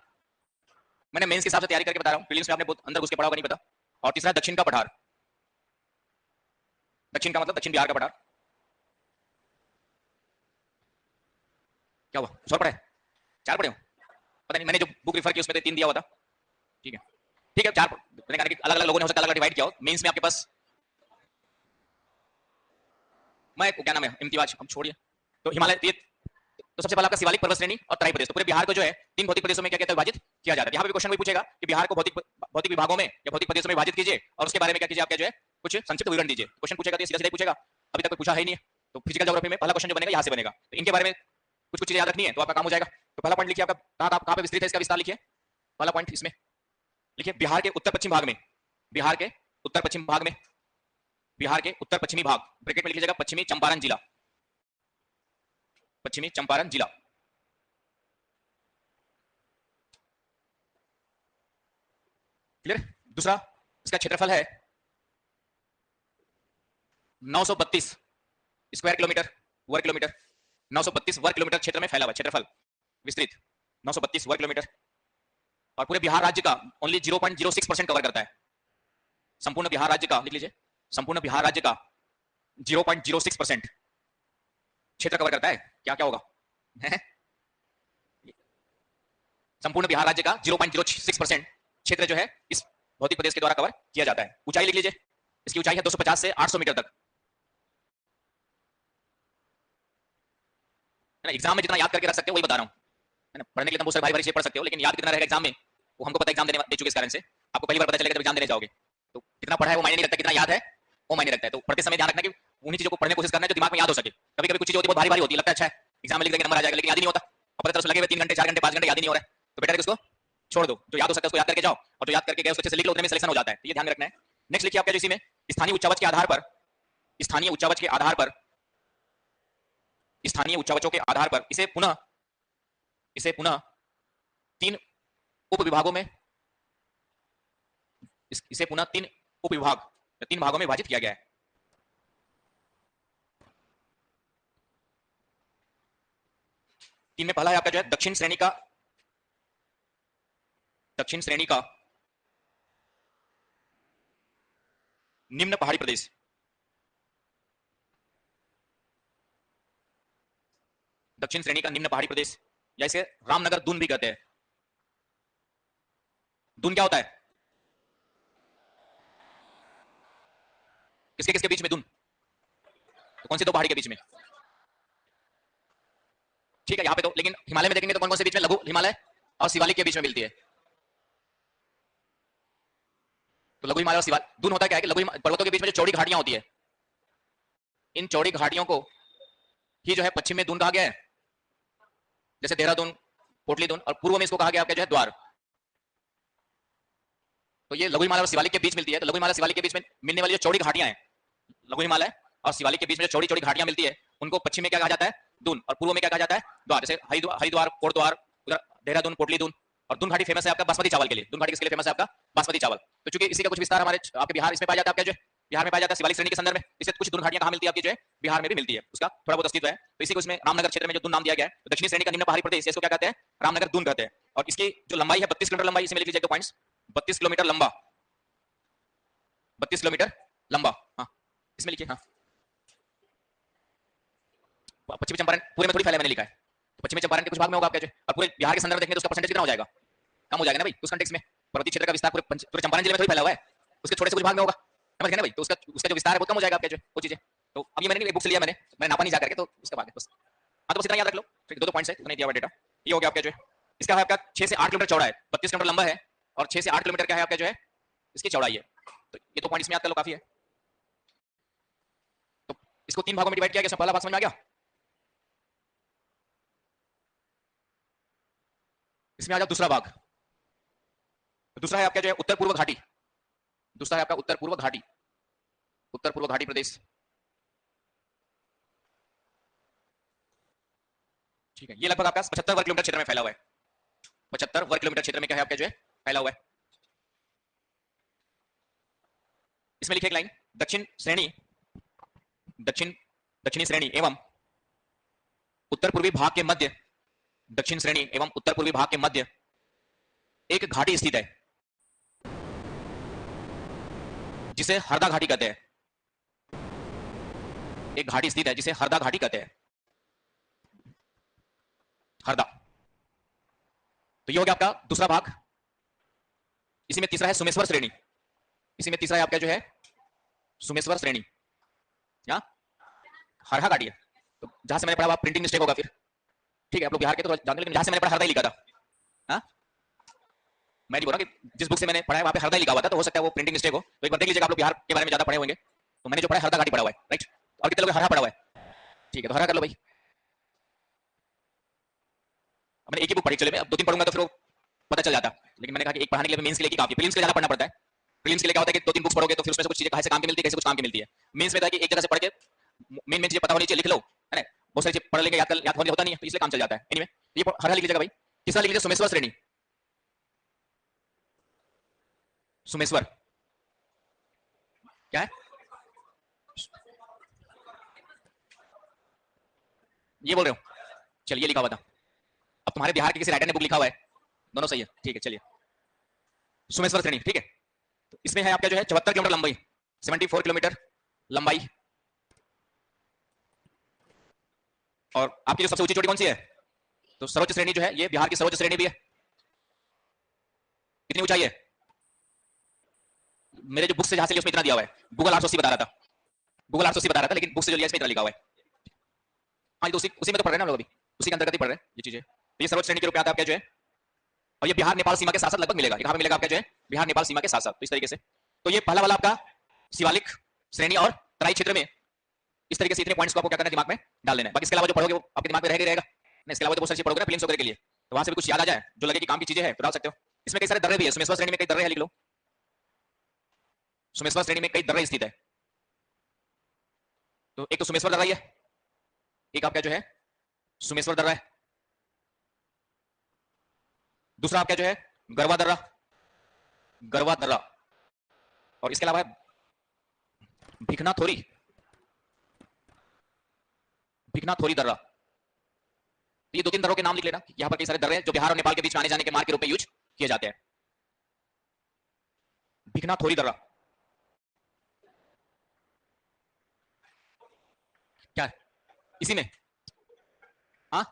मैंने मेंस के हिसाब से तैयारी करके बता रहा हूँ, प्रीलिम्स में आपने बहुत अंदर घुस के पढ़ा होगा नहीं पता। और तीसरा है दक्षिण का पठार, दक्षिण का मतलब दक्षिण बिहार का पठार। क्या हुआ, सौ पढ़े? चार पढ़े हो? पता नहीं, मैंने जो बुक रिफर की उसमें तो 3 दिया हुआ था। ठीक है, ठीक है, चार मैंने कहा कि अलग अलग लोगों ने हो सकता है अलग डिवाइड किया हो। मेंस में आपके पास मैं क्या नाम है, इम्तियाज, हम छोड़िए। तो हिमालय, तो सबसे पहले आपका शिवालिक पर्वत श्रेणी और तराई प्रदेश, तो पूरे बिहार को जो है 3 भौतिक प्रदेशों में क्या कहते हैं, विभाजित किया जाता है। यहाँ पे क्वेश्चन वही पूछेगा कि बिहार को भौतिक भौतिक विभागों में या भौतिक प्रदेशों में विभाजित कीजिए और उसके बारे में क्या कीजिए, आपका जो है कुछ संक्षिप्त विवरण दीजिए। क्वेश्चन पूछेगा तो सीधा सीधा पूछेगा, अभी तक कोई पूछा है ही नहीं है। तो फिजिकल ज्योग्राफी में पहला क्वेश्चन जो बनेगा यहाँ से बनेगा, तो इनके बारे में कुछ कुछ चीजें याद रखनी है, तो आपका काम हो जाएगा। तो पहला पॉइंट लिखिए आपका, कहाँ पे विस्तृत है, इसका विस्तार लिखिए। पहला पॉइंट इसमें लिखिए, बिहार के उत्तर पश्चिम भाग में, बिहार के उत्तर पश्चिम भाग में, बिहार के उत्तर पश्चिमी भाग, ब्रैकेट में लिखिएगा पश्चिमी चंपारण जिला, पश्चिमी चंपारण जिला। क्लियर? दूसरा, इसका क्षेत्रफल है 932 स्क्वायर किलोमीटर, वर्ग किलोमीटर, 932 वर्ग किलोमीटर क्षेत्र में फैला हुआ क्षेत्रफल, विस्तृत 932 वर्ग किलोमीटर। और पूरे बिहार राज्य का ओनली 0.06% कवर करता है। संपूर्ण बिहार राज्य का, लिख लीजिए, संपूर्ण बिहार राज्य का 0.06% क्षेत्र कवर करता है। क्या क्या होगा? संपूर्ण बिहार राज्य का 0.06% क्षेत्र जो है इस भौतिक प्रदेश के द्वारा कवर किया जाता है। ऊंचाई लिख लीजिए, इसकी ऊंचाई है 250 से 800 मीटर तक। है ना, एग्जाम में जितना याद करके रख सकते हो वही बता रहा हूं, है ना। पढ़ने के लिए तो बहुत सारे भारी भारी शेप पढ़ सकते हो, लेकिन याद कितना रहेगा एग्जाम में वो हमको पता, एग्जाम दे चुके इस कारण से आपको पहली बार पता चलेगा जब एग्जाम देने जाओगे। तो कितना पढ़ा है वो मायने नहीं रखता, कितना याद है वो मायने रखता है। तो पढ़ते समय ध्यान रखना कि उन्हीं चीजों को पढ़ने की कोशिश करना है जो दिमाग में याद हो सके। कभी कभी कुछ चीजें होती है बहुत भारी भारी होती है, लगता है अच्छा है एग्जाम में लिख देंगे नंबर आ जाएगा, लेकिन याद ही नहीं होता। और पता तरह से लगे हुए 3 घंटे 4 घंटे 5 घंटे याद ही नहीं हो रहा है, तो बेटर है उसको छोड़ दो। जो याद हो सकता है उसको याद करके जाओ, और जो याद करके गए उसको अच्छे से लिख लो, उतने में सिलेक्शन हो जाता है। तो ये ध्यान रखना है। नेक्स्ट लिखिए आपका जो इसी में स्थानीय उच्चावच के आधार पर, स्थानीय उच्चावच के आधार पर, स्थानीय उच्चावचों के आधार पर इसे पुनः 3 उप विभागों में, इसे पुनः 3 उप विभाग, 3 भागों में विभाजित किया गया है। तीन में पहला है आपका जो है दक्षिण श्रेणी का, दक्षिण श्रेणी का निम्न पहाड़ी प्रदेश, दक्षिण श्रेणी का निम्न पहाड़ी प्रदेश, या इसे रामनगर दून भी कहते हैं। दून क्या होता है? किसके किसके बीच में दून? तो कौन सी दो पहाड़ी के बीच में? ठीक है, यहाँ पे तो, लेकिन हिमालय में देखेंगे तो कौन कौन से बीच में? लघु हिमालय और शिवालिक के बीच में मिलती है। तो लघु हिमालय और शिवालिक, दून होता क्या है कि लघु पर्वतों के बीच में जो चौड़ी घाटियां होती है, इन चौड़ी घाटियों को ही जो है पश्चिम में दून कहा गया है, जैसे देहरादून, पोटली दून, और पूर्व में इसको कहा गया आपका जो है द्वार। तो ये लघु हिमालय और शिवालिक के बीच मिलती है। तो लघु हिमालय शिवालिक के बीच में मिलने वाली जो चौड़ी घाटियां हैं, लघु हिमालय और शिवालिक के बीच में जो चौड़ी चौड़ी घाटियां मिलती है, उनको पश्चिम में क्या कहा जाता है? दून, और पूर्व में क्या कहा जाता है? द्वार। जैसे हरिद्वार, कोटद्वार, उधर देहरादून, पोटली दून। और दून घाटी फेमस है आपका बासमती चावल के लिए। दून घाटी किसके लिए फेमस है आपका? बासमती चावल। तो चूंकि इसी का कुछ विस्तार हमारे आपके बिहार इसमें पाया जाता है, आपका जो है बिहार में पाया जाता है शिवालिक श्रेणी के संदर्भ में। इससे कुछ दून घाटियां कहां मिलती है आपकी जो है बिहार में भी मिलती है, उसका थोड़ा बहुत अस्तित्व है। तो इसी को इसमें रामनगर क्षेत्र में जो दून नाम दिया गया है, तो दक्षिणी श्रेणी का निम्न पहाड़ी प्रदेश, इसको क्या कहते हैं? रामनगर दून कहते हैं। और इसकी जो लंबाई है 32 किलोमीटर लंबाई, इसमें लिख लीजिए 2 पॉइंट्स, 32 किलोमीटर लंबा, 32 किलोमीटर लंबा। हाँ, इसमें लिखिए। हाँ, पश्चिमी चंपारण पूरे में थोड़ी फैला है, मैंने लिखा है। तो पश्चिमी चंपारण के कुछ भाग में होगा आपका जो, और पूरे बिहार के संदर्भ में देखेंगे तो उसका परसेंटेज कितना हो जाएगा? कम हो जाएगा ना भाई। उस कंटेक्स में पर्वतीय क्षेत्र का विस्तार पूरे चंपारण जिले में थोड़ी फैला हुआ है, उसके छोटे से कुछ भाग में होगा, समझ गए ना भाई। तो उसका जो विस्तार है बहुत कम हो जाएगा आपका जो वो चीजें। तो अब ये मैंने एक बुक से लिया, मैंने नापा नहीं जा करके, तो उसका भाग है बस। हाँ, तो बस इतना याद रख लो, फिर 2 पॉइंट्स है, इतना दिया हुआ डेटा। ये हो गया आपका जो है, इसका है आपका 6 से 8 किलोमीटर चौड़ा है, 32 किलोमीटर लंबा है, और 6 से 8 किलोमीटर क्या है आपका जो है इसकी चौड़ाई है। तो ये 2 पॉइंट इसमें याद कर लो, काफी है। तो इसको 3 भागों में डिवाइड किया गया, पहला भाग समझ में आ गया। इसमें आ जाओ दूसरा भाग। दूसरा है आपका जो है उत्तर पूर्व घाटी, दूसरा है आपका उत्तर पूर्व घाटी, उत्तर पूर्व घाटी प्रदेश। ठीक है, ये लगभग आपका 75 वर्ग किलोमीटर क्षेत्र में फैला हुआ है। 75 वर्ग किलोमीटर क्षेत्र में क्या है आपका जो है फैला हुआ है। इसमें लिखे एक लाइन, दक्षिणी श्रेणी एवं उत्तर पूर्वी भाग के मध्य, दक्षिण श्रेणी एवं उत्तर पूर्वी भाग के मध्य एक घाटी स्थित है जिसे हरदा घाटी कहते हैं। एक घाटी स्थित है जिसे हरदा घाटी कहते हैं, हरदा। तो ये हो गया आपका दूसरा भाग। इसी में तीसरा है सुमेश्वर श्रेणी। इसी में तीसरा है आपका जो है सुमेश्वर श्रेणी, या हरहा घाटी है। तो जहां से मैंने पढ़ा प्रिंटिंग मिस्टेक होगा फिर, ठीक है, आप लोग बिहार के तो जानते, लेकिन जहां से मैंने पढ़ा हरदा ही लिखा था। हाँ, मैं नहीं बोल रहा कि जिस बुक से मैंने पढ़ा है वहां पे हरदा ही लिखा हुआ था, तो हो सकता है वो प्रिंटिंग मिस्टेक हो। तो एक बार देख लीजिएगा, आप लोग बिहार के बारे में ज्यादा पढ़े होंगे। तो मैंने जो पढ़ा है हरदा घाटी पढ़ा हुआ है, राइट। और कितने लोग हरहा पढ़ा हुआ है? ठीक है, तो हरहा कर लो भाई। मैंने एक ही बुक पढ़ी, चले मैं अब 2-3 पढ़ूंगा तो फिर वो पता चल जाता। लेकिन मैंने कहा कि एक पढ़ाने के लिए मेंस के लिए काफी, प्रीलिम्स के लिए ज्यादा पढ़ना पड़ता है। प्रीलिम्स के लिए क्या होता है कि 2-3 बुक्स पढ़ोगे तो फिर उसमें से कुछ चीजें कहां से काम की मिलती है, कैसे कुछ काम की मिलती है। मेंस में था कि एक जगह से पढ़ के मेन चीजें पता होनी चाहिए, लिख लो, है ना। बहुत सारी चीजें पढ़ लेंगे, याद होता नहीं है, तो इसलिए काम चल जाता है। एनीवे, ये हरहा लिख लीजिएगा भाई। तीसरा लिख लीजिए सुमेश्वर श्रेणी। सुमेश्वर क्या है? ये बोल रहे हो? चलिए, लिखा हुआ था। अब तुम्हारे बिहार के किसी राइटर ने बुक लिखा हुआ है, दोनों सही है, ठीक है। चलिए, सुमेश्वर श्रेणी, ठीक है। तो इसमें है आपका जो है 74 किलोमीटर लंबाई, 74 किलोमीटर लंबाई। और आपकी जो सबसे ऊंची चोटी कौन सी है? तो सर्वोच्च श्रेणी जो है, ये बिहार की सर्वोच्च श्रेणी भी है। कितनी ऊंचाई है? मेरे जो बुक से जहां से लिया उसमें इतना दिया हुआ है। गूगल 880 बता रहा था, गूगल 880 बता रहा था, लेकिन बुक से जो लिया इसमें इतना लिखा हुआ है। हाँ, तो उसी में तो पढ़ रहे हैं ना लोग, अभी उसी के अंतर्गत ही पढ़ रहे हैं ये चीजें। तो ये सर्वोच्च श्रेणी के रूप में आता है आपका जो है, और ये बिहार नेपाल सीमा के साथ साथ लगभग मिलेगा। कहां पे मिलेगा आपका जो है? बिहार नेपाल सीमा के साथ साथ। तो इस तरीके से, तो ये पहला वाला आपका शिवालिक श्रेणी और तराई क्षेत्र में इस तरीके से इतने पॉइंट्स को आपको क्या करना है, दिमाग में डाल लेना है। बाकी इसके अलावा जो पढ़ोगे वो आपके दिमाग में रहेगा। नहीं, इसके अलावा तो बहुत सारी चीजें पढ़ोगे ना प्रीलिम्स वगैरह के लिए, तो वहां से भी कुछ याद आ जाए जो लगे कि काम की चीजें हैं तो डाल सकते हो। इसमें कई सारे दर्रे भी है, सुमेश्वर श्रेणी में कई दर्रे हैं, लिख लो। सुमेश्वर श्रेणी में कई दर्रे स्थित है। तो एक तो सुमेश्वर दर्रा है, एक आपका जो है सुमेश्वर दर्रा है, दूसरा आपका जो है गरवा दर्रा, गरवा दर्रा, और इसके अलावा भिखना थोरी, भिखना थोरी दर्रा। तो ये 2-3 दर्रों के नाम लिख लेना। यहां पर कई सारे दर्रे जो बिहार और नेपाल के बीच में आने जाने के मार्ग के रूप में यूज किए जाते हैं। भिखना थोरी दर्रा क्या है? इसी में हाँ,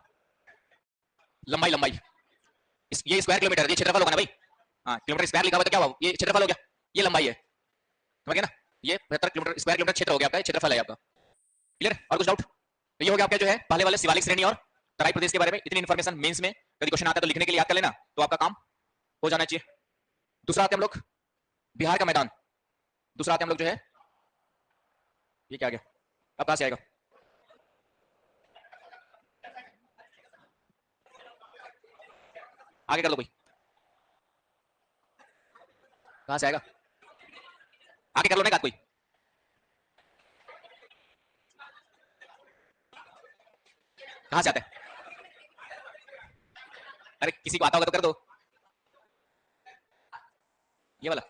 लंबाई ये स्क्वायर किलोमीटर, ये क्षेत्रफल होगा ना भाई। हाँ, किलोमीटर स्क्वायर लिखा हुआ तो क्या हुआ? ये क्षेत्रफल हो गया, ये लंबाई है, समझ गए ना। ये 75 किलोमीटर स्क्वायर किलोमीटर क्षेत्र हो गया आपका, क्षेत्रफल है आपका। क्लियर? और कुछ डाउट? तो ये हो गया आपका जो है पहले वाले शिवालिक श्रेणी और तराई प्रदेश के बारे में। इतनी इन्फॉर्मेशन मेंस में कभी क्वेश्चन आता है तो लिखने के लिए याद कर लेना, तो आपका काम हो जाना चाहिए। दूसरा आते हम लोग बिहार का मैदान। दूसरा आते हम लोग जो है, ये क्या आ गया? अब कहां से आएगा? आगे कर लो भाई, कहां से आएगा? आगे कर लो ना, कोई कहां से आता है? अरे किसी को आता होगा तो कर दो, ये वाला।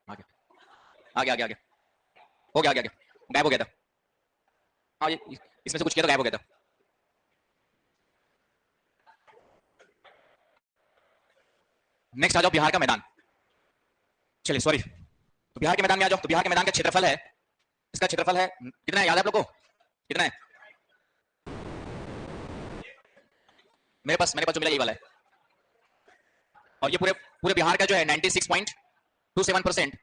आगे आगे आगे आगे हो गया, आगे आगे गायब हो गया था। हाँ, ये इसमें से कुछ किया तो गायब हो गया था। नेक्स्ट आ जाओ बिहार का मैदान। चलिए सॉरी, तो बिहार के मैदान में आ जाओ। तो बिहार के मैदान का क्षेत्रफल है, इसका क्षेत्रफल है कितना है, याद है आप लोग को? कितना है? मेरे पास जो मिला यही वाला है। और ये पूरे पूरे बिहार का जो है 96.27%,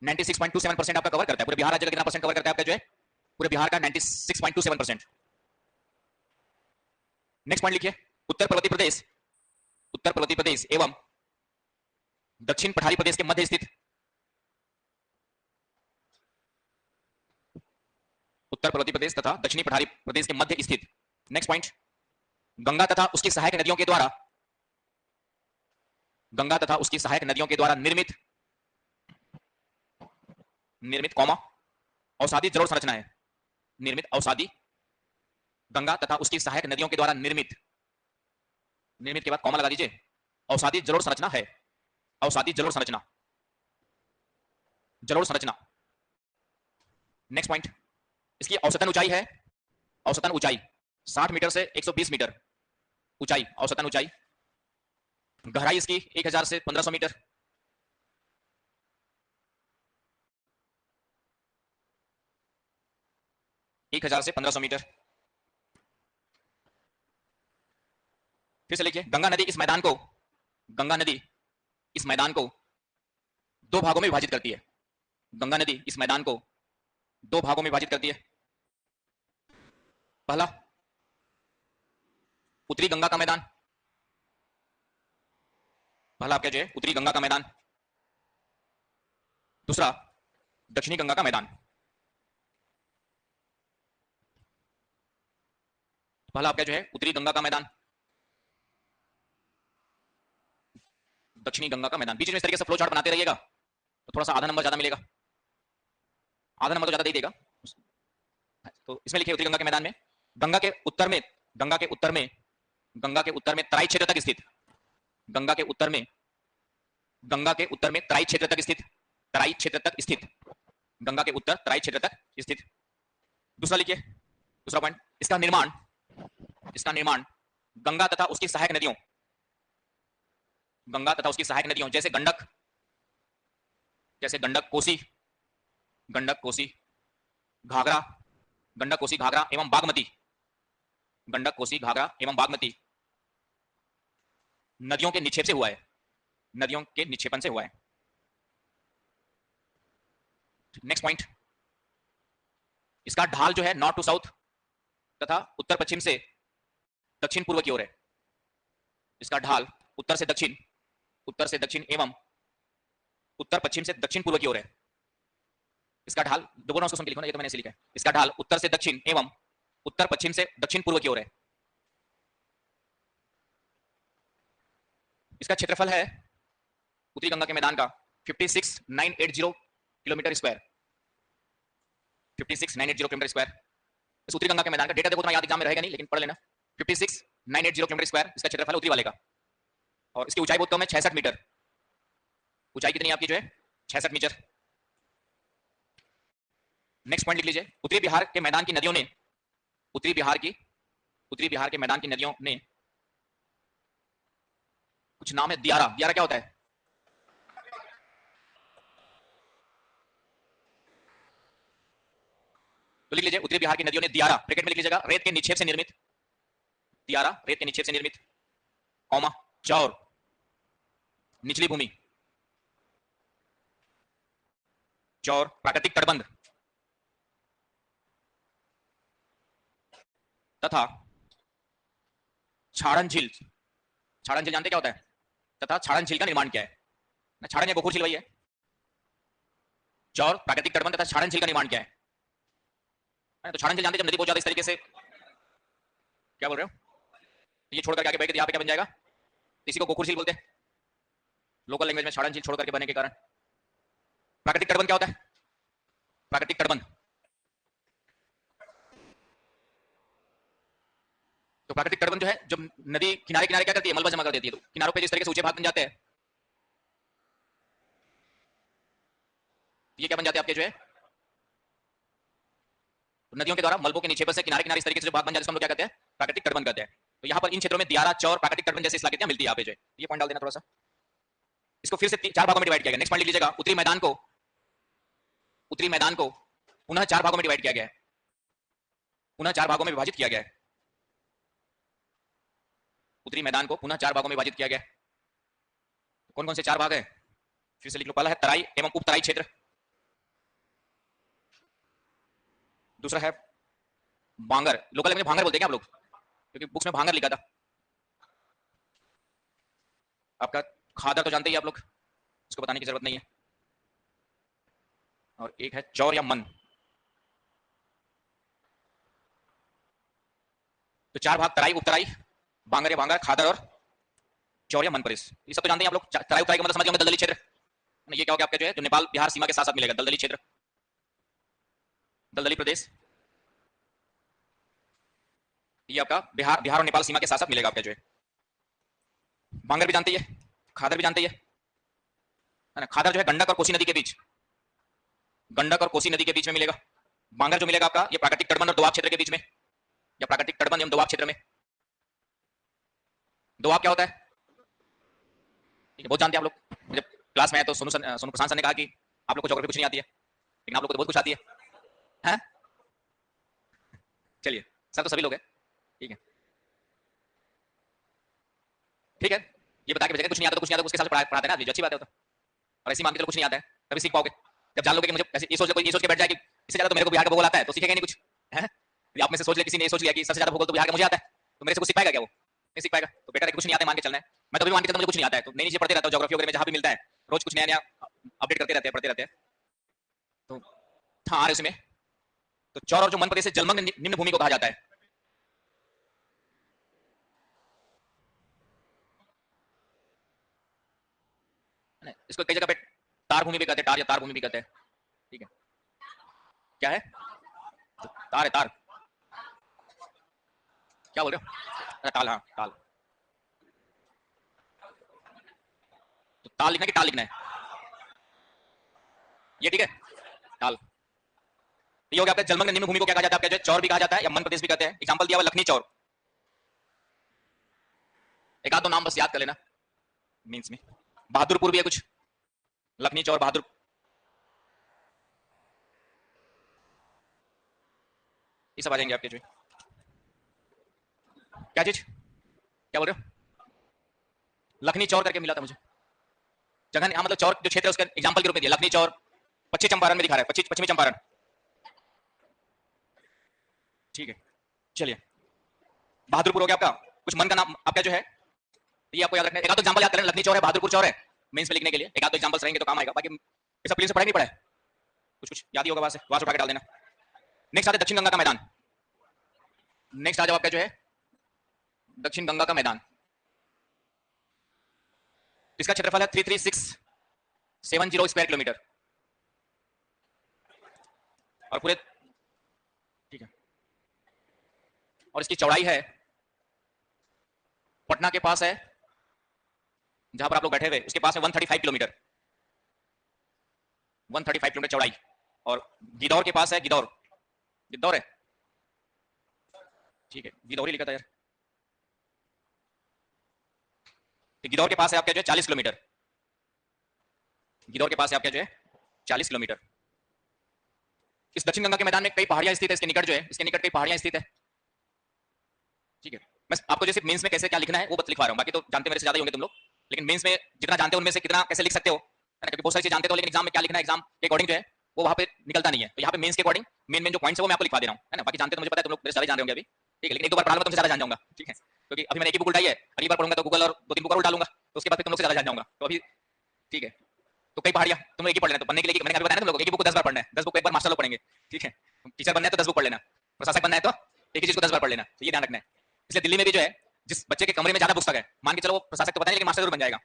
96.27% आपका कवर करता है। पूरे बिहार राज्य का कितना परसेंट कवर करता है आपका जो है? पूरे बिहार का 96.27%। नेक्स्ट पॉइंट लिखिए, उत्तर पर्वतीय प्रदेश, उत्तर पर्वतीय प्रदेश एवं दक्षिण पठारी प्रदेश के मध्य स्थित, उत्तर पर्वतीय प्रदेश तथा दक्षिणी पठारी प्रदेश के मध्य स्थित। नेक्स्ट पॉइंट, गंगा तथा उसकी सहायक नदियों के द्वारा, गंगा तथा उसकी सहायक नदियों के द्वारा निर्मित, कॉमा, अवसादी जलोढ़ संरचना है, निर्मित अवसादी गंगा तथा उसकी सहायक नदियों के द्वारा निर्मित, निर्मित के बाद कॉमा लगा दीजिए, अवसादी जलोढ़ संरचना है, अवसादी जलोढ़ संरचना, जलोढ़ संरचना। नेक्स्ट पॉइंट, इसकी औसतन ऊंचाई है, औसतन ऊंचाई 60 मीटर से 120 मीटर ऊंचाई, औसतन ऊंचाई। गहराई इसकी 1000 से 1500 मीटर। एक हजार से 1500 मीटर। फिर से लिखिए, गंगा नदी इस मैदान को, गंगा नदी इस मैदान को दो भागों में विभाजित करती है, गंगा नदी इस मैदान को दो भागों में विभाजित करती है। पहला उत्तरी गंगा का मैदान, पहला आपका जो है उत्तरी गंगा का मैदान, दूसरा दक्षिणी गंगा का मैदान। पहला आपका जो है उत्तरी गंगा का मैदान, दक्षिणी गंगा का मैदान। बीच में इस तरीके से फ्लो चार्ट बनाते रहिएगा तो थोड़ा सा आधा नंबर ज्यादा मिलेगा, आधा नंबर तो ज्यादा दे देगा। तो इसमें लिखिए उत्तरी गंगा के मैदान में गंगा के उत्तर में, गंगा के उत्तर में, गंगा के उत्तर में तराई क्षेत्र तक स्थित, गंगा के उत्तर में, गंगा के उत्तर में तराई क्षेत्र तक स्थित, तराई क्षेत्र तक स्थित, गंगा के उत्तर तराई क्षेत्र तक स्थित। दूसरा लिखिए, दूसरा पॉइंट, इसका निर्माण, इसका निर्माण गंगा तथा उसकी सहायक नदियों, गंगा तथा उसकी सहायक नदियों जैसे गंडक, जैसे गंडक कोसी, गंडक कोसी, घाघरा, गंडक कोसी घाघरा एवं बागमती, गंडक कोसी घाघरा एवं बागमती नदियों के निक्षेप से हुआ है, नदियों के निक्षेपण से हुआ है। नेक्स्ट पॉइंट, इसका ढाल जो है नॉर्थ टू साउथ तथा उत्तर पश्चिम से दक्षिण पूर्व की ओर है, इसका ढाल उत्तर से दक्षिण, उत्तर से दक्षिण एवं उत्तर पश्चिम से दक्षिण पूर्व की ओर है। इसका ढाल, दोनों उसको सुन के लिखो ना, ये तो मैंने ऐसे लिखा है। इसका ढाल उत्तर से दक्षिण एवं उत्तर पश्चिम से दक्षिण पूर्व की ओर है। इसका क्षेत्रफल है उत्तरी गंगा के मैदान का 56,980 किलोमीटर स्क्वायर, 56,980 किलोमीटर स्क्वायर। इस उत्तरी गंगा के मैदान का डेटा देखो तो याद एग्जाम में रहेगा नहीं, लेकिन पढ़ लेना। 56,980 किलोमीटर स्क्वायर इसका क्षेत्रफल है उत्तरी वाले का, और इसकी ऊंचाई बहुत कम है, 66 मीटर। ऊंचाई कितनी आपकी जो है 66 मीटर। नेक्स्ट पॉइंट लिख लीजिए, उत्तरी बिहार के मैदान की नदियों ने, उत्तरी बिहार की, उत्तरी बिहार के मैदान की नदियों ने कुछ नाम है, दियारा, दियारा क्या होता है? तो लिख लीजिए, उत्तरी बिहार की नदियों ने दियारा, ब्रैकेट में लिख लीजिएगा, रेत के निक्षेप से निर्मित, दियारा रेत के निक्षेप से निर्मित, कौमा चौर निचली भूमि, चौर प्राकृतिक तटबंध तथा छाड़न झील, छाड़न झील जानते क्या होता है? तथा छाड़न झील का निर्माण क्या है? ना छाड़न या गोखुर झील वही है। चौर प्राकृतिक तटबंध तथा छाड़न झील का निर्माण क्या है? तो छाड़न झील जानते जब नदी बहुत ज्यादा इस तरीके से, क्या बोल रहे हो, ये छोड़ करके आगे बढ़ के यहाँ पे क्या बन जाएगा, इसी को गोखुर झील बोलते हैं लोकल लैंग्वेज में, छाड़न झील छोड़ करके बनने के कारण। प्राकृतिक तटबंध क्या होता है? प्राकृतिक तटबंध, तो प्राकृतिक तटबंध जो है, जब नदी किनारे किनारे क्या करती है, मलबा जमा कर देती है, तो किनारों पे जिस तरीके से ऊंचे भाग बन जाते हैं, ये क्या बन जाते हैं आपके जो है, तो नदियों के द्वारा मलबों के निक्षेपण से किनारे किनारे इस तरीके से जो भाग बन जाते हैं, हम लोग क्या कहते हैं, प्राकृतिक तटबंध कहते हैं। तो यहाँ पर इन क्षेत्रों में दियारा, चौर, प्राकृतिक तटबंध जैसी इलाके मिलती है यहाँ पे जो है, ये पॉइंट डाल देना थोड़ा सा। इसको फिर से 4 भागों में डिवाइड किया गया। नेक्स्ट पॉइंट लिख लीजिएगा, उत्तरी मैदान को, उत्तरी मैदान को पुनः 4 भागों में डिवाइड किया गया है, पुनः 4 भागों में विभाजित किया गया है, उत्तरी मैदान को पुनः 4 भागों में विभाजित किया गया है। कौन कौन से 4 भाग है, फिर से लिख लो। पहला है तराई एवं उपतराई क्षेत्र, दूसरा है भांगर, लोकल लैंग्वेज में भांगर बोलते हैं क्या आप लोग, क्योंकि बुक्स में भांगर लिखा था। आपका खादर तो जानते ही आप लोग, इसको बताने की जरूरत नहीं है। और एक है चौर या मन। तो 4 भाग, तराई, उपतराई, भांगर या भांगर, खादर और चौर या मन परिस, ये सब तो जानते हैं आप लोग। तराई उपतराई का मतलब समझ गए, दलदली क्षेत्र। ये क्या हो गया आपका जो है, जो नेपाल बिहार सीमा के साथ साथ मिलेगा, दलदली क्षेत्र। दलदली प्रदेश, ये आपका बिहार और नेपाल सीमा के साथ साथ मिलेगा आपका जो है। बांगर भी जानते ही है, खादर भी जानते ही है ना। खादर जो है गंडक और कोसी नदी के बीच, गंडक और कोसी नदी के बीच में मिलेगा। बांगर जो मिलेगा आपका ये प्राकृतिक तटबंध और दोआब क्षेत्र के बीच में, या प्राकृतिक तटबंध एवं दोआब क्षेत्र में। दोआब क्या होता है? ठीक है, बहुत जानते हैं आप लोग। मुझे क्लास में आए तो सोनू प्रशांत सर ने कहा कि आप लोग को ज्योग्राफी कुछ नहीं आती है, लेकिन आप लोग को तो बहुत कुछ आती है? चलिए, सर तो सभी लोग हैं, ठीक है ठीक है। ये बता के भेजेंगे कुछ नहीं आता तो कुछ नहीं आता, उसके साथ पढ़ाते हैं ना, जो अच्छी बात है। तो और ऐसी मान के चलो कुछ नहीं आता है, तभी सीख पाओगे जब जान लोगे कि मुझे ऐसे ये सोच के बैठ जाए कि इससे ज्यादा तो मेरे को बिहार का भूगोल आता है, तो सीखेगा नहीं कुछ है। आप में से सोच ले, किसी ने सोच लिया कि सबसे ज्यादा भूगोल तो बिहार का मुझे आता है, तो मेरे से कुछ सीख पाएगा क्या? वो नहीं सीख पाएगा। तो बेटर है कुछ नहीं आता है मान के चलना है। मैं तो भी मान के चलता मुझे कुछ नहीं आता है, तो नई चीजें पढ़ते रहता हूँ ज्योग्राफी वगैरह में, जहाँ भी मिलता है रोज कुछ नया नया अपडेट करते रहते हैं, पढ़ते रहते हैं। तो हाँ आ रहे उसमें। तो चौर और जो मध्य प्रदेश से जलमग्न निम्न भूमि को कहा जाता है। इसको कई जगह पे तार भूमि भी कहते हैं, टार या तार भूमि भी कहते हैं, ठीक है। क्या है? तो तार है, तार। क्या बोल रहे हो? अच्छा ताल, हाँ ताल। तो ताल लिखना है कि टाल लिखना है? ये ठीक है, ताल। ये हो गया आपका जलमग्न निम्न भूमि को क्या कहा जाता है? आपका जो चौर भी कहा जाता है या मध्य प्रदेश भी कहते हैं। एग्जांपल दिया हुआ लखनी चौर, एक आध दो नाम बस याद कर लेना मींस में। बहादुरपुर भी है कुछ, लखनी चौर बहादुर, ये सब आ जाएंगे आपके जो। क्या चीज, क्या बोल रहे हो? लखनी चौर करके मिला था मुझे जगह, हाँ मतलब चौर जो क्षेत्र है उसका एग्जांपल के रूप में दिया। लखनी चौर पश्चिम चंपारण में दिखा रहा है, पश्चिमी चंपारण, ठीक है। चलिए, बहादुरपुर हो गया आपका। कुछ मन का नाम आपका जो है ये आपको याद रखना है। एक आध एग्जांपल याद करें, लखनी चौर है, बहादुरपुर चौर है, मेंस में लिखने के लिए एक आध दो एग्जांपल्स रहेंगे तो काम आएगा। बाकी ये सब प्लीज से पढ़ा नहीं पड़ा है, कुछ कुछ याद ही होगा, वहां से उठा के डाल देना। नेक्स्ट आते दक्षिण गंगा का मैदान। नेक्स्ट आ जाओ आपका जो है दक्षिण गंगा का मैदान। इसका क्षेत्रफल है 33670 स्क्वायर किलोमीटर, और पूरे, ठीक है। और इसकी चौड़ाई है, पटना के पास है जहां पर आप लोग बैठे हुए, उसके पास है 135 किलोमीटर, 135 किलोमीटर चौड़ाई। और गिदौर के पास है, गिदौर, गिदौर है, ठीक है, गिदौर ही लिखा था यार। तो गिदौर के पास है आपका जो है 40 किलोमीटर, गिदौर के पास है आपका जो है 40 किलोमीटर। इस दक्षिण गंगा के मैदान में कई पहाड़ियां स्थित है, इसके निकट जो है, इसके निकट कई पहाड़ियां स्थित है, ठीक है। मैं आपको जैसे मेंस में कैसे क्या लिखना है वो बस लिखवा रहा हूं, बाकी तो जानते मेरे से ज्यादा ही होंगे तुम लोग, लेकिन मेंस में जितना जानते हो उनमें से कितना कैसे लिख सकते हो, क्योंकि बहुत सारी चीजें जानते हो, लेकिन एग्जाम में क्या लिखना है, एग्जाम के अकॉर्डिंग जो है वो वहां पे निकलता नहीं है। तो यहाँ पे मेंस के अकॉर्डिंग मेन जो पॉइंट्स है वो मैं आपको लिखवा दे रहा हूं, है ना। बाकी जानते तो मुझे पता है, तुम लोग मेरे सारे जान रहे होंगे अभी, ठीक है, लेकिन एक दो बार पढ़ा लूंगा तुमसे ज्यादा जान जाऊंगा, ठीक है। क्योंकि अभी मैंने एक ही बुक उठाई है, अगली बार पढ़ूंगा तो गूगल और दो तीन बुक और डालूंगा, तो उसके बाद फिर तुम लोग से ज्यादा जान जाऊंगा। तो अभी ठीक है, तो कई पहाड़ियां तुम एक ही पढ़ लेना, तो पढ़ने के लिए मैंने अभी बताया ना तुम लोग, एक ही बुक 10 बार पढ़ना है, 10 बुक एक बार मास्टर लोग पढ़ेंगे, ठीक है। टीचर बनना है तो 10 बुक पढ़ लेना, प्रशासक बनना है तो एक ही चीज को 10 बार पढ़ लेना, तो ये ध्यान रखना है। इसलिए दिल्ली में भी जो है जिस बच्चे के कमरे में ज्यादा पुस्तक है, मान के चलो वो प्रशासक तो पता नहीं लेकिन मास्टर जरूर बन जाएगा।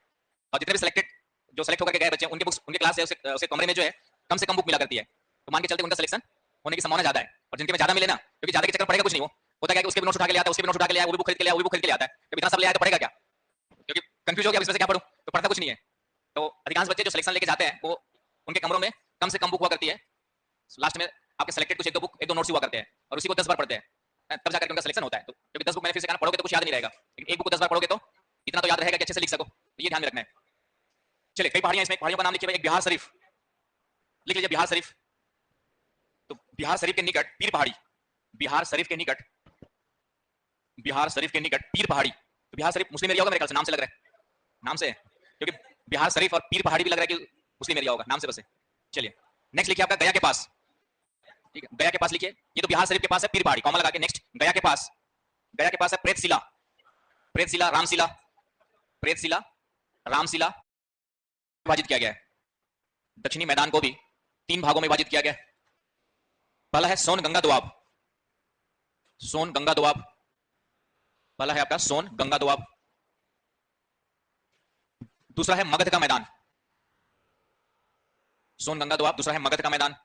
और जितने भी सिलेक्टेड जो सेलेक्ट होकर गए बच्चे, उनके बुक्स, उनके क्लास है उसके कमरे में जो है कम से कम बुक मिला करती है, तो मान के चलते उनका सिलेक्शन होने की संभावना ज्यादा है। और जिनके में ज्यादा मिले ना, क्योंकि ज्यादा के चक्कर पड़ेगा कुछ नहीं, वो होता है कि उसके भी नोट्स उठा के ले आता है, उसके भी नोट्स उठा के ले आया, वो भी बुक खरीद के ले आया, वो भी बुक खरीद के ले आता है, तो इतना सब ले आया तो पढ़ेगा क्या? क्योंकि कंफ्यूज हो गया इसमें से क्या पढ़ूं, तो पढ़ता कुछ नहीं है। तो अधिकांश बच्चे जो सिलेक्शन लेके जाते हैं वो उनके कमरों में कम से कम बुक हुआ करती है, लास्ट में आपके सिलेक्टेड कुछ एक दो बुक, एक दो नोट्स हुआ करते हैं, और उसी को 10 बार पढ़ते हैं, तब जाकर उनका सिलेक्शन होता है। तो क्योंकि 10 बुक मैंने फिर से कहना, पढ़ोगे तो कुछ याद नहीं रहेगा, लेकिन एक बुक को 10 बार पढ़ोगे तो इतना तो याद रहेगा कि अच्छे से लिख सको, तो ये ध्यान में रखना है। चलिए, कई पहाड़ियां, इसमें पहाड़ियों का नाम लिखिए भाई। एक बिहार शरीफ लिख लीजिए, बिहार शरीफ। तो बिहार शरीफ के निकट पीर पहाड़ी, बिहार शरीफ के निकट, बिहार शरीफ के निकट पीर पहाड़ी। तो बिहार शरीफ मुस्लिम एरिया होगा मेरे ख्याल से, नाम से लग रहा है, नाम से, क्योंकि बिहार शरीफ और पीर पहाड़ी भी लग रहा है कि मुस्लिम एरिया होगा, नाम से बस है। चलिए नेक्स्ट लिखिए आपका गया के पास, ठीक है, गया के पास लिखिए। ये तो बिहार शरीफ के पास है पीर पहाड़ी, कॉमा लगा के। नेक्स्ट गया के पास, गया के पास है प्रेतशिला, प्रेतशिला, रामशिला, प्रेतशिला, रामशिला विभाजित किया गया है। दक्षिणी मैदान को भी 3 भागों में विभाजित किया गया है। पहला है सोन गंगा दोआब, सोन गंगा दोआब, पहला है आपका सोन गंगा दोआब। दूसरा है मगध का मैदान, सोन गंगा दोआब, दूसरा है मगध का मैदान।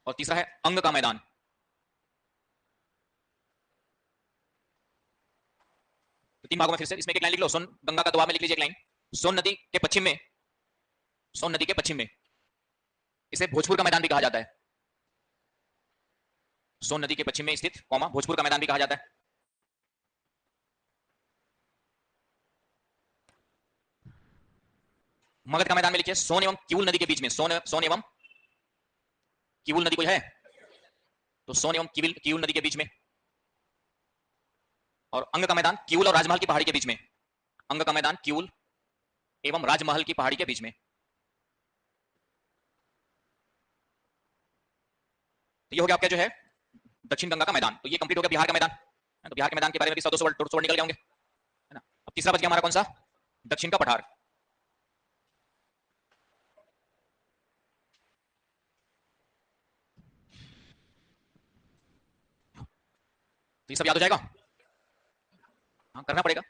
और तीसरा है अंग का मैदान। तो 3 भागों में फिर से इसमें एक लाइन लिख लो, सोन गंगा का दोआब में लिख लीजिए एक लाइन। सोन नदी के पश्चिम में, सोन नदी के पश्चिम में इसे भोजपुर का मैदान भी कहा जाता है। सोन नदी के पश्चिम में स्थित कौमा भोजपुर का मैदान भी कहा जाता है। मगध का मैदान में लिखिए सोन एवं किवुल नदी के बीच में, सोन एवं किवुल नदी कोई है तो सोन एवं किवुल नदी के बीच में। और अंग का मैदान किवुल और राजमहल की पहाड़ी के बीच में, अंग का मैदान किवुल एवं राजमहल की पहाड़ी के बीच में। तो ये हो गया आपका जो है दक्षिण गंगा का मैदान। तो ये कंप्लीट हो गया बिहार का मैदान। तो बिहार के मैदान के बारे में भी 100-200 वर्ड निकल जाएंगे, है ना। अब तीसरा बच गया हमारा कौन सा, दक्षिण का पठार। तो ये सब याद हो जाएगा, हाँ करना पड़ेगा,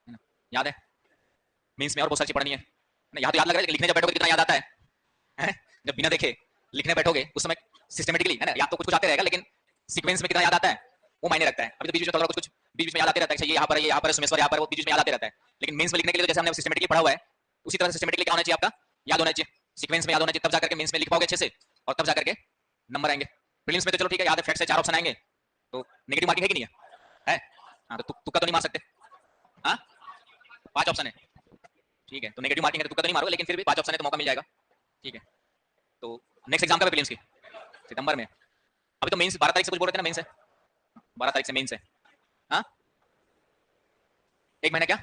है ना। याद है, मेंस में और बहुत सारी चीज पढ़नी है ना। यहाँ तो याद लग रहा है, लिखने जब बैठोगे कितना याद आता है? जब बिना देखे लिखने बैठोगे उस समय सिस्टमेटिकली, है ना, याद तो कुछ कुछ आते रहेगा लेकिन सीक्वेंस में कितना याद आता है वो मायने रखता है। अभी तो बीच में थोड़ा कुछ बीच में याद आते रहता है, ये यहाँ पर सोमेश्वर यहाँ पर, वो बीच में याद आते रहता है। लेकिन मेंस में लिखने के लिए जैसे हमने सिस्टमेटिकली पढ़ा हुआ है उसी तरह सिस्टमेटिकली क्या होना चाहिए आपका, याद होना चाहिए, सीक्वेंस में याद होना चाहिए, तब जाकर के मेंस में लिख पाओगे अच्छे से और तब जाकर के नंबर आएंगे। प्रीलिम्स में तो चलो ठीक है, याद है, फैक्ट से 4 ऑप्शन आएंगे तो नेगेटिव मार्किंग है कि नहीं है? हाँ तो तुक्का तो नहीं मार सकते, हाँ 5 ऑप्शन है, ठीक है, तो नेगेटिव मार्किंग है तो तुक्का तो नहीं मारोगे, लेकिन फिर भी 5 ऑप्शन है तो मौका मिल जाएगा, ठीक है। तो नेक्स्ट एग्जाम कब है प्रीलिम्स की? सितंबर में। अभी तो मेंस 12 तारीख से कुछ बोल रहे थे ना, मेंस है 12 तारीख से मेंस है, हाँ 1 महीना क्या,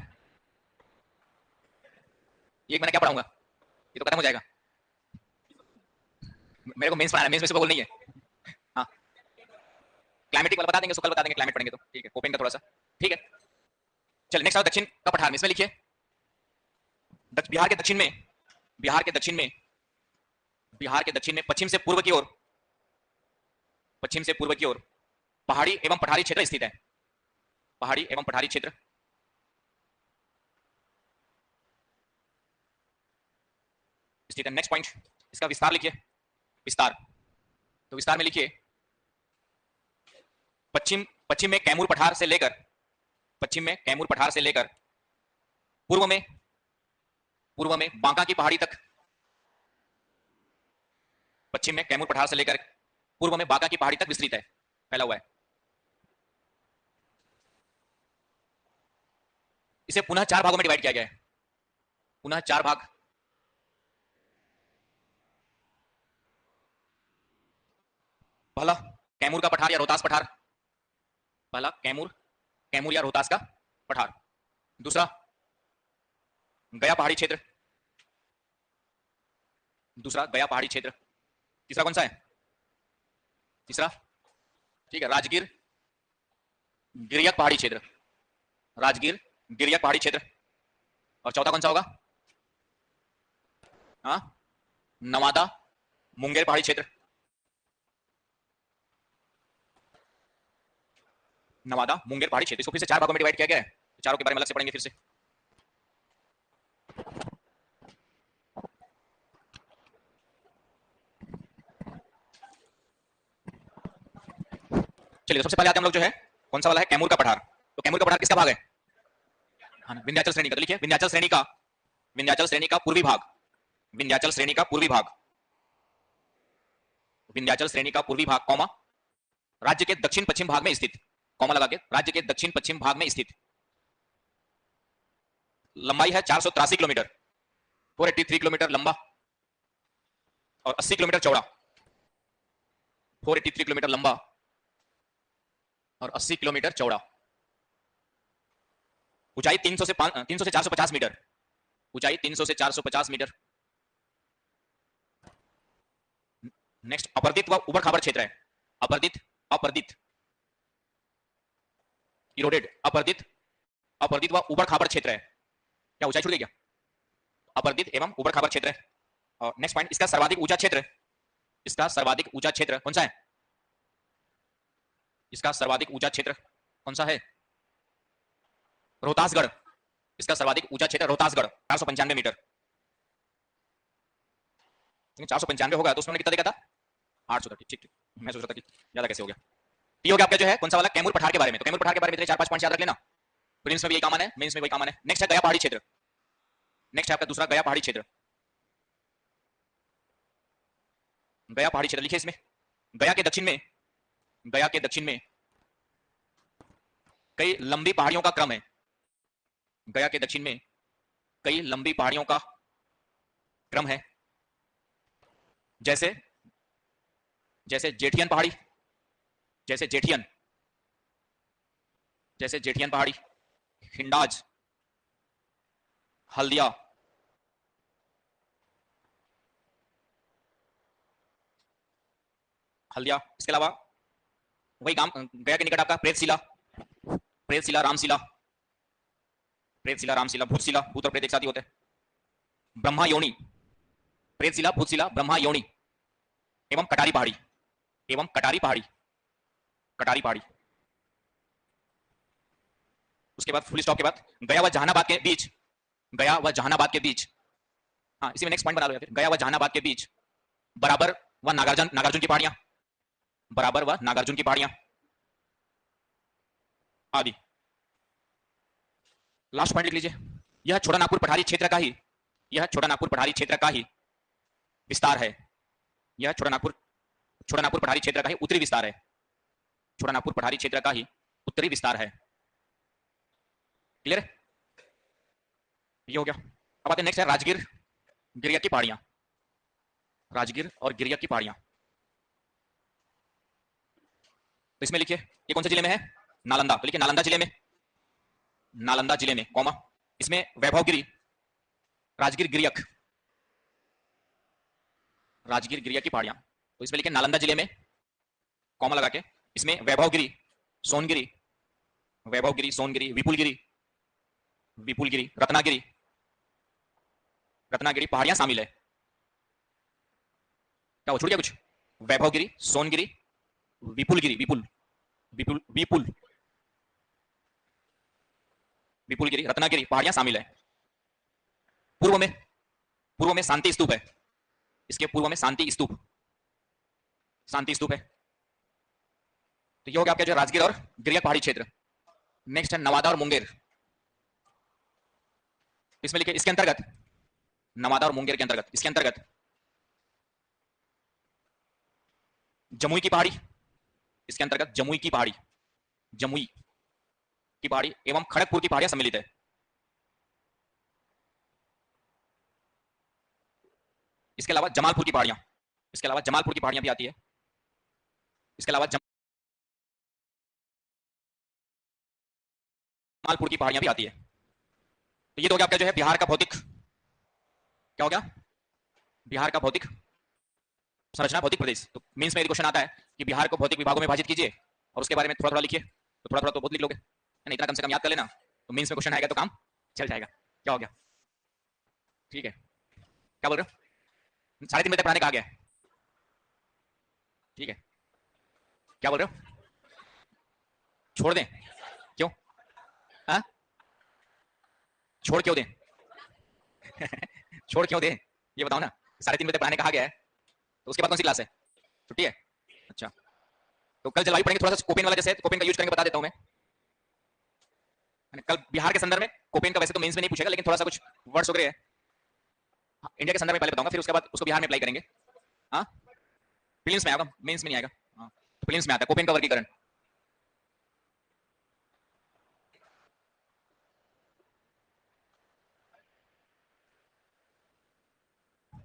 1 महीना क्या पढ़ाऊंगा, ये तो खत्म हो जाएगा। मेरे को मेंस पढ़ाना है, मेंस में सुबह बोल नहीं है, हाँ क्लाइमेटिक वाला बता देंगे, कल बता देंगे, क्लाइमेट पढ़ेंगे तो ठीक है, कोपेन का थोड़ा सा, ठीक है। चल नेक्स्ट आओ दक्षिण का पठार में, इसमें लिखिए बिहार के दक्षिण में, बिहार के दक्षिण में, बिहार के दक्षिण में पश्चिम से पूर्व की ओर, पश्चिम से पूर्व की ओर पहाड़ी एवं पठारी क्षेत्र स्थित है, पहाड़ी एवं पठारी क्षेत्र। स्थित है। नेक्स्ट पॉइंट, इसका विस्तार लिखिए, विस्तार। तो विस्तार में लिखिए पश्चिम, पश्चिम में कैमूर पठार से लेकर, पश्चिम में कैमूर पठार से लेकर पूर्व में, पूर्व में बांका की पहाड़ी तक, पश्चिम में कैमूर पठार से लेकर पूर्व में बांका की पहाड़ी तक विस्तृत है, फैला हुआ है। इसे पुनः 4 भागों में डिवाइड किया गया है, पुनः 4 भाग। पहला कैमूर का पठार या रोहतास पठार, पहला कैमूर, कैमूर या रोहतास का पठार। दूसरा गया पहाड़ी क्षेत्र, दूसरा गया पहाड़ी क्षेत्र। तीसरा कौन सा है, तीसरा ठीक है राजगीर गिरियक पहाड़ी क्षेत्र, राजगीर गिरियक पहाड़ी क्षेत्र। और चौथा कौन सा होगा, हाँ नवादा मुंगेर पहाड़ी क्षेत्र, नवादा मुंगेर पहाड़ी क्षेत्र। इसको फिर से 4 भागों में डिवाइड किया गया है, चारों के बारे में अलग से पढ़ेंगे फिर से। चलिए सबसे पहले आते हैं हम लोग जो है कौन सा वाला है, कैमूर का पठार। तो कैमूर का पठार किसका भाग है, हाँ विंध्याचल श्रेणी का। तो लिखिए विंध्याचल श्रेणी का, विंध्याचल श्रेणी का पूर्वी भाग, विंध्याचल श्रेणी का पूर्वी भाग, विंध्याचल श्रेणी का पूर्वी भाग कौमा राज्य के दक्षिण पश्चिम भाग में स्थित, कौमा लगा के राज्य के दक्षिण पश्चिम भाग में स्थित। लंबाई है 483 किलोमीटर, 483 किलोमीटर लंबा और 80 किलोमीटर चौड़ा, 483 किलोमीटर लंबा और 80 किलोमीटर चौड़ा। ऊंचाई 300 से 450 मीटर, ऊंचाई 300 से 450 मीटर। नेक्स्ट अपर्दित व उबड़ खाबड़ क्षेत्र है, अपर्दित, अपर्दित इरोडेड, अपर्दित, अपर्दित व उबड़ खाबड़ क्षेत्र है। क्या ऊंचाई छूट गई क्या, अपर्दित एवं उबड़ खाबड़ क्षेत्र है। और नेक्स्ट पॉइंट, इसका सर्वाधिक ऊंचा क्षेत्र, इसका सर्वाधिक ऊंचा क्षेत्र कौन सा है, इसका सर्वाधिक ऊंचा क्षेत्र कौन सा है, रोहतासगढ़। इसका सर्वाधिक ऊंचा क्षेत्र रोहतासगढ़ 495 मीटर। 495 होगा तो उसमें कितना देखा था, 830, ठीक ठीक, मैं सोच रहा था कि ज्यादा कैसे हो गया। ये हो गया आपका जो है कौन सा वाला, कैमूर पठार के बारे में। तो कैमूर पठार के बारे में इतने 4-5 पॉइंट याद रख लेना। प्रीलिम्स में भी यही कॉमन है, मेंस में वही कॉमन है। नेक्स्ट है गया पहाड़ी क्षेत्र। नेक्स्ट है आपका दूसरा गया पहाड़ी क्षेत्र। गया पहाड़ी क्षेत्र लिखिए इसमें। गया के दक्षिण में, गया के दक्षिण में कई लंबी पहाड़ियों का क्रम है। गया के दक्षिण में कई लंबी पहाड़ियों का क्रम है, जैसे जैसे जेठियन पहाड़ी, जैसे जेठियन, जैसे जेठियन पहाड़ी, हिंडाज, हल्दिया, हल्दिया। इसके अलावा वही गांव गया के निकट आपका प्रेतशिला, प्रेतशिला, रामशिला, प्रेतशिला, रामशिला, भूतशिला, भूत और प्रेत एक साथ ही होते हैं। ब्रह्मा योनि, प्रेतशिला, भूतशिला, ब्रह्मा योनि एवं कटारी पहाड़ी, एवं कटारी पहाड़ी, कटारी पहाड़ी। उसके बाद फुल स्टॉप के बाद गया व जहानाबाद के बीच, गया व जहानाबाद के बीच, हाँ इसी में नेक्स्ट पॉइंट बना लो या फिर गया व जहानाबाद के बीच बराबर व नागार्जुन, नागार्जुन की पहाड़ियां, बराबर व नागार्जुन की पहाड़ियां आदि। लास्ट पॉइंट लिख लीजिए, यह छोटा नागपुर पठारी क्षेत्र का ही, यह छोटा नागपुर पठारी क्षेत्र का ही विस्तार है। यह छोटा नागपुर पठारी क्षेत्र का ही उत्तरी विस्तार है। छोटा नागपुर पठारी क्षेत्र का ही उत्तरी विस्तार है। क्लियर है? ये हो गया। अब आते हैं नेक्स्ट है राजगीर, गिरिया की पहाड़ियां। राजगीर और गिरिया की पहाड़ियां। तो इसमें लिखिए ये कौन से जिले में है, नालंदा। तो लिखिए नालंदा जिले में, नालंदा जिले में कॉमा, इसमें वैभवगिरी, राजगीर गिरियक, राजगीर गिरिया की पहाड़ियां। तो इसमें लिखिए नालंदा जिले में कॉमा लगा के, इसमें वैभवगिरी, सोनगिरी, वैभवगिरी, सोनगिरी, विपुलगिरी, विपुलगिरी, रत्नागिरी, रत्नागिरी पहाड़ियां शामिल है। क्या वो छूट गया कुछ? वैभवगिरी, सोनगिरी, विपुलगिरी, विपुल, विपुल, विपुल, विपुलगिरी, रत्नागिरी पहाड़ियां शामिल है। पूर्व में, पूर्व में शांति स्तूप है। इसके पूर्व में शांति स्तूप, शांति स्तूप है। तो ये हो गया आपका जो राजगीर और गिरिया पहाड़ी क्षेत्र। नेक्स्ट है नवादा और मुंगेर। इसमें लिखिए इसके अंतर्गत, नवादा और मुंगेर के अंतर्गत, इसके अंतर्गत जमुई की पहाड़ी, इसके अंतर्गत जमुई की पहाड़ी, जमुई की पहाड़ी एवं खड़गपुर की पहाड़ियां सम्मिलित है। इसके अलावा जमालपुर की पहाड़ियां, इसके अलावा जमालपुर की पहाड़ियां भी आती है। इसके अलावा जमालपुर की पहाड़ियां भी आती है। तो ये तो हो गया आपका जो है बिहार का भौतिक, क्या हो गया, बिहार का भौतिक संरचना, भौतिक प्रदेश। तो मेंस में यदि क्वेश्चन आता है कि बिहार को भौतिक विभागों में विभाजित कीजिए और उसके बारे में थोड़ा थोड़ा लिखिए, तो थोड़ा थोड़ा तो बहुत लिख लोगे, है ना, इतना कम से कम याद कर लेना, तो मेंस में क्वेश्चन आएगा तो काम चल जाएगा। क्या हो गया, ठीक है, क्या बोल रहे हो, 3:30 बजे पढ़ाने कहा गया, ठीक है, क्या बोल रहे हो, छोड़ दें, क्यों, हाँ, छोड़ क्यों दें छोड़ क्यों दें, ये बताओ ना, 3:30 बजे पढ़ाने कहा गया है, तो उसके बाद कौन सी क्लास है, छुट्टी है, अच्छा, तो कल जलवायु पढ़ेंगे, थोड़ा सा कोपेन वाला जैसे, कोपेन का यूज करेंगे, बता देता हूं मैं। कल बिहार के संदर्भ में कोपेन का वैसे तो मेंस में नहीं पूछेगा, लेकिन थोड़ा सा कुछ वर्ड्स वगैरह है, इंडिया के संदर्भ में पहले बताऊंगा, फिर उसके बाद उसको बिहार में अप्लाई करेंगे। हाँ, प्रीलिम्स में आएगा, मेंस में नहीं आएगा, हाँ, तो प्रीलिम्स में आता है कोपेन का वर्गीकरण।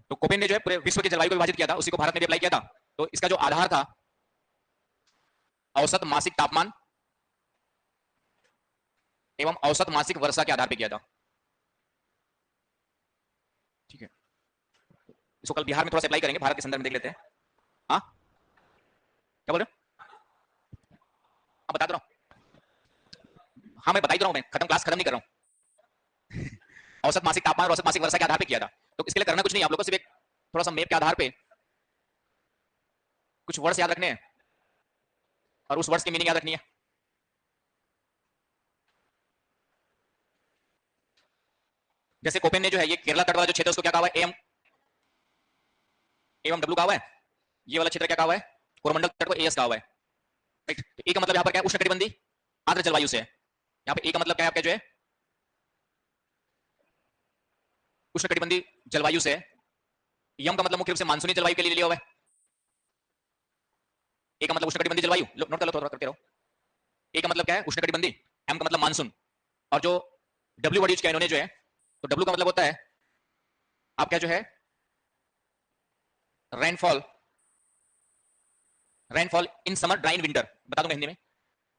तो कोपेन ने जो है पूरे विश्व की जलवायु को विभाजित किया था, उसी को भारत में भी अप्लाई किया था। तो इसका जो आधार था औसत मासिक तापमान एवं औसत मासिक वर्षा के आधार पर किया था, ठीक है, इसको कल बिहार में थोड़ा सा अप्लाई करेंगे, भारत के संदर्भ में देख लेते हैं। हाँ, क्या बोल रहे हो, हाँ बता रहा हूँ, हाँ मैं बता ही रहा हूँ, मैं खत्म, क्लास खत्म नहीं कर रहा हूँ औसत मासिक तापमान और औसत मासिक वर्षा के आधार पर किया था। तो इसके लिए करना कुछ नहीं, आप लोगों को सिर्फ एक थोड़ा सा मैप के आधार पे कुछ वर्ड्स याद रखने हैं और उस वर्ड्स की मीनिंग याद रखनी है। जैसे कोपेन ने जो है ये केरला तट वाला जो क्षेत्र उसको क्या कहा हुआ है, एम एवं डब्ल्यू कहा हुआ है, ये वाला क्षेत्र क्या कहा हुआ है, कोरोमंडल तट को एएस कहा हुआ है, राइट। तो ए का मतलब यहां पर क्या है, उष्णकटिबंधीय आर्द्र जलवायु से है। यहां पे ए का मतलब क्या है आपका जो है उष्णकटिबंधीय जलवायु से है। यम का मतलब मुख्य रूप से मानसूनी जलवायु के लिए लिया हुआ है। ए का मतलब उष्णकटिबंधीय जलवायु, नोट कर लो, थोड़ा करते रहो। ए का मतलब क्या है, उष्णकटिबंधीय, एम का मतलब मानसून, और जो डब्ल्यू वर्ड यूज किया इन्होंने जो है, तो डब्ल्यू का मतलब होता है आपका जो है rainfall, rainfall in summer, dry in winter, बता दूंगा हिंदी में।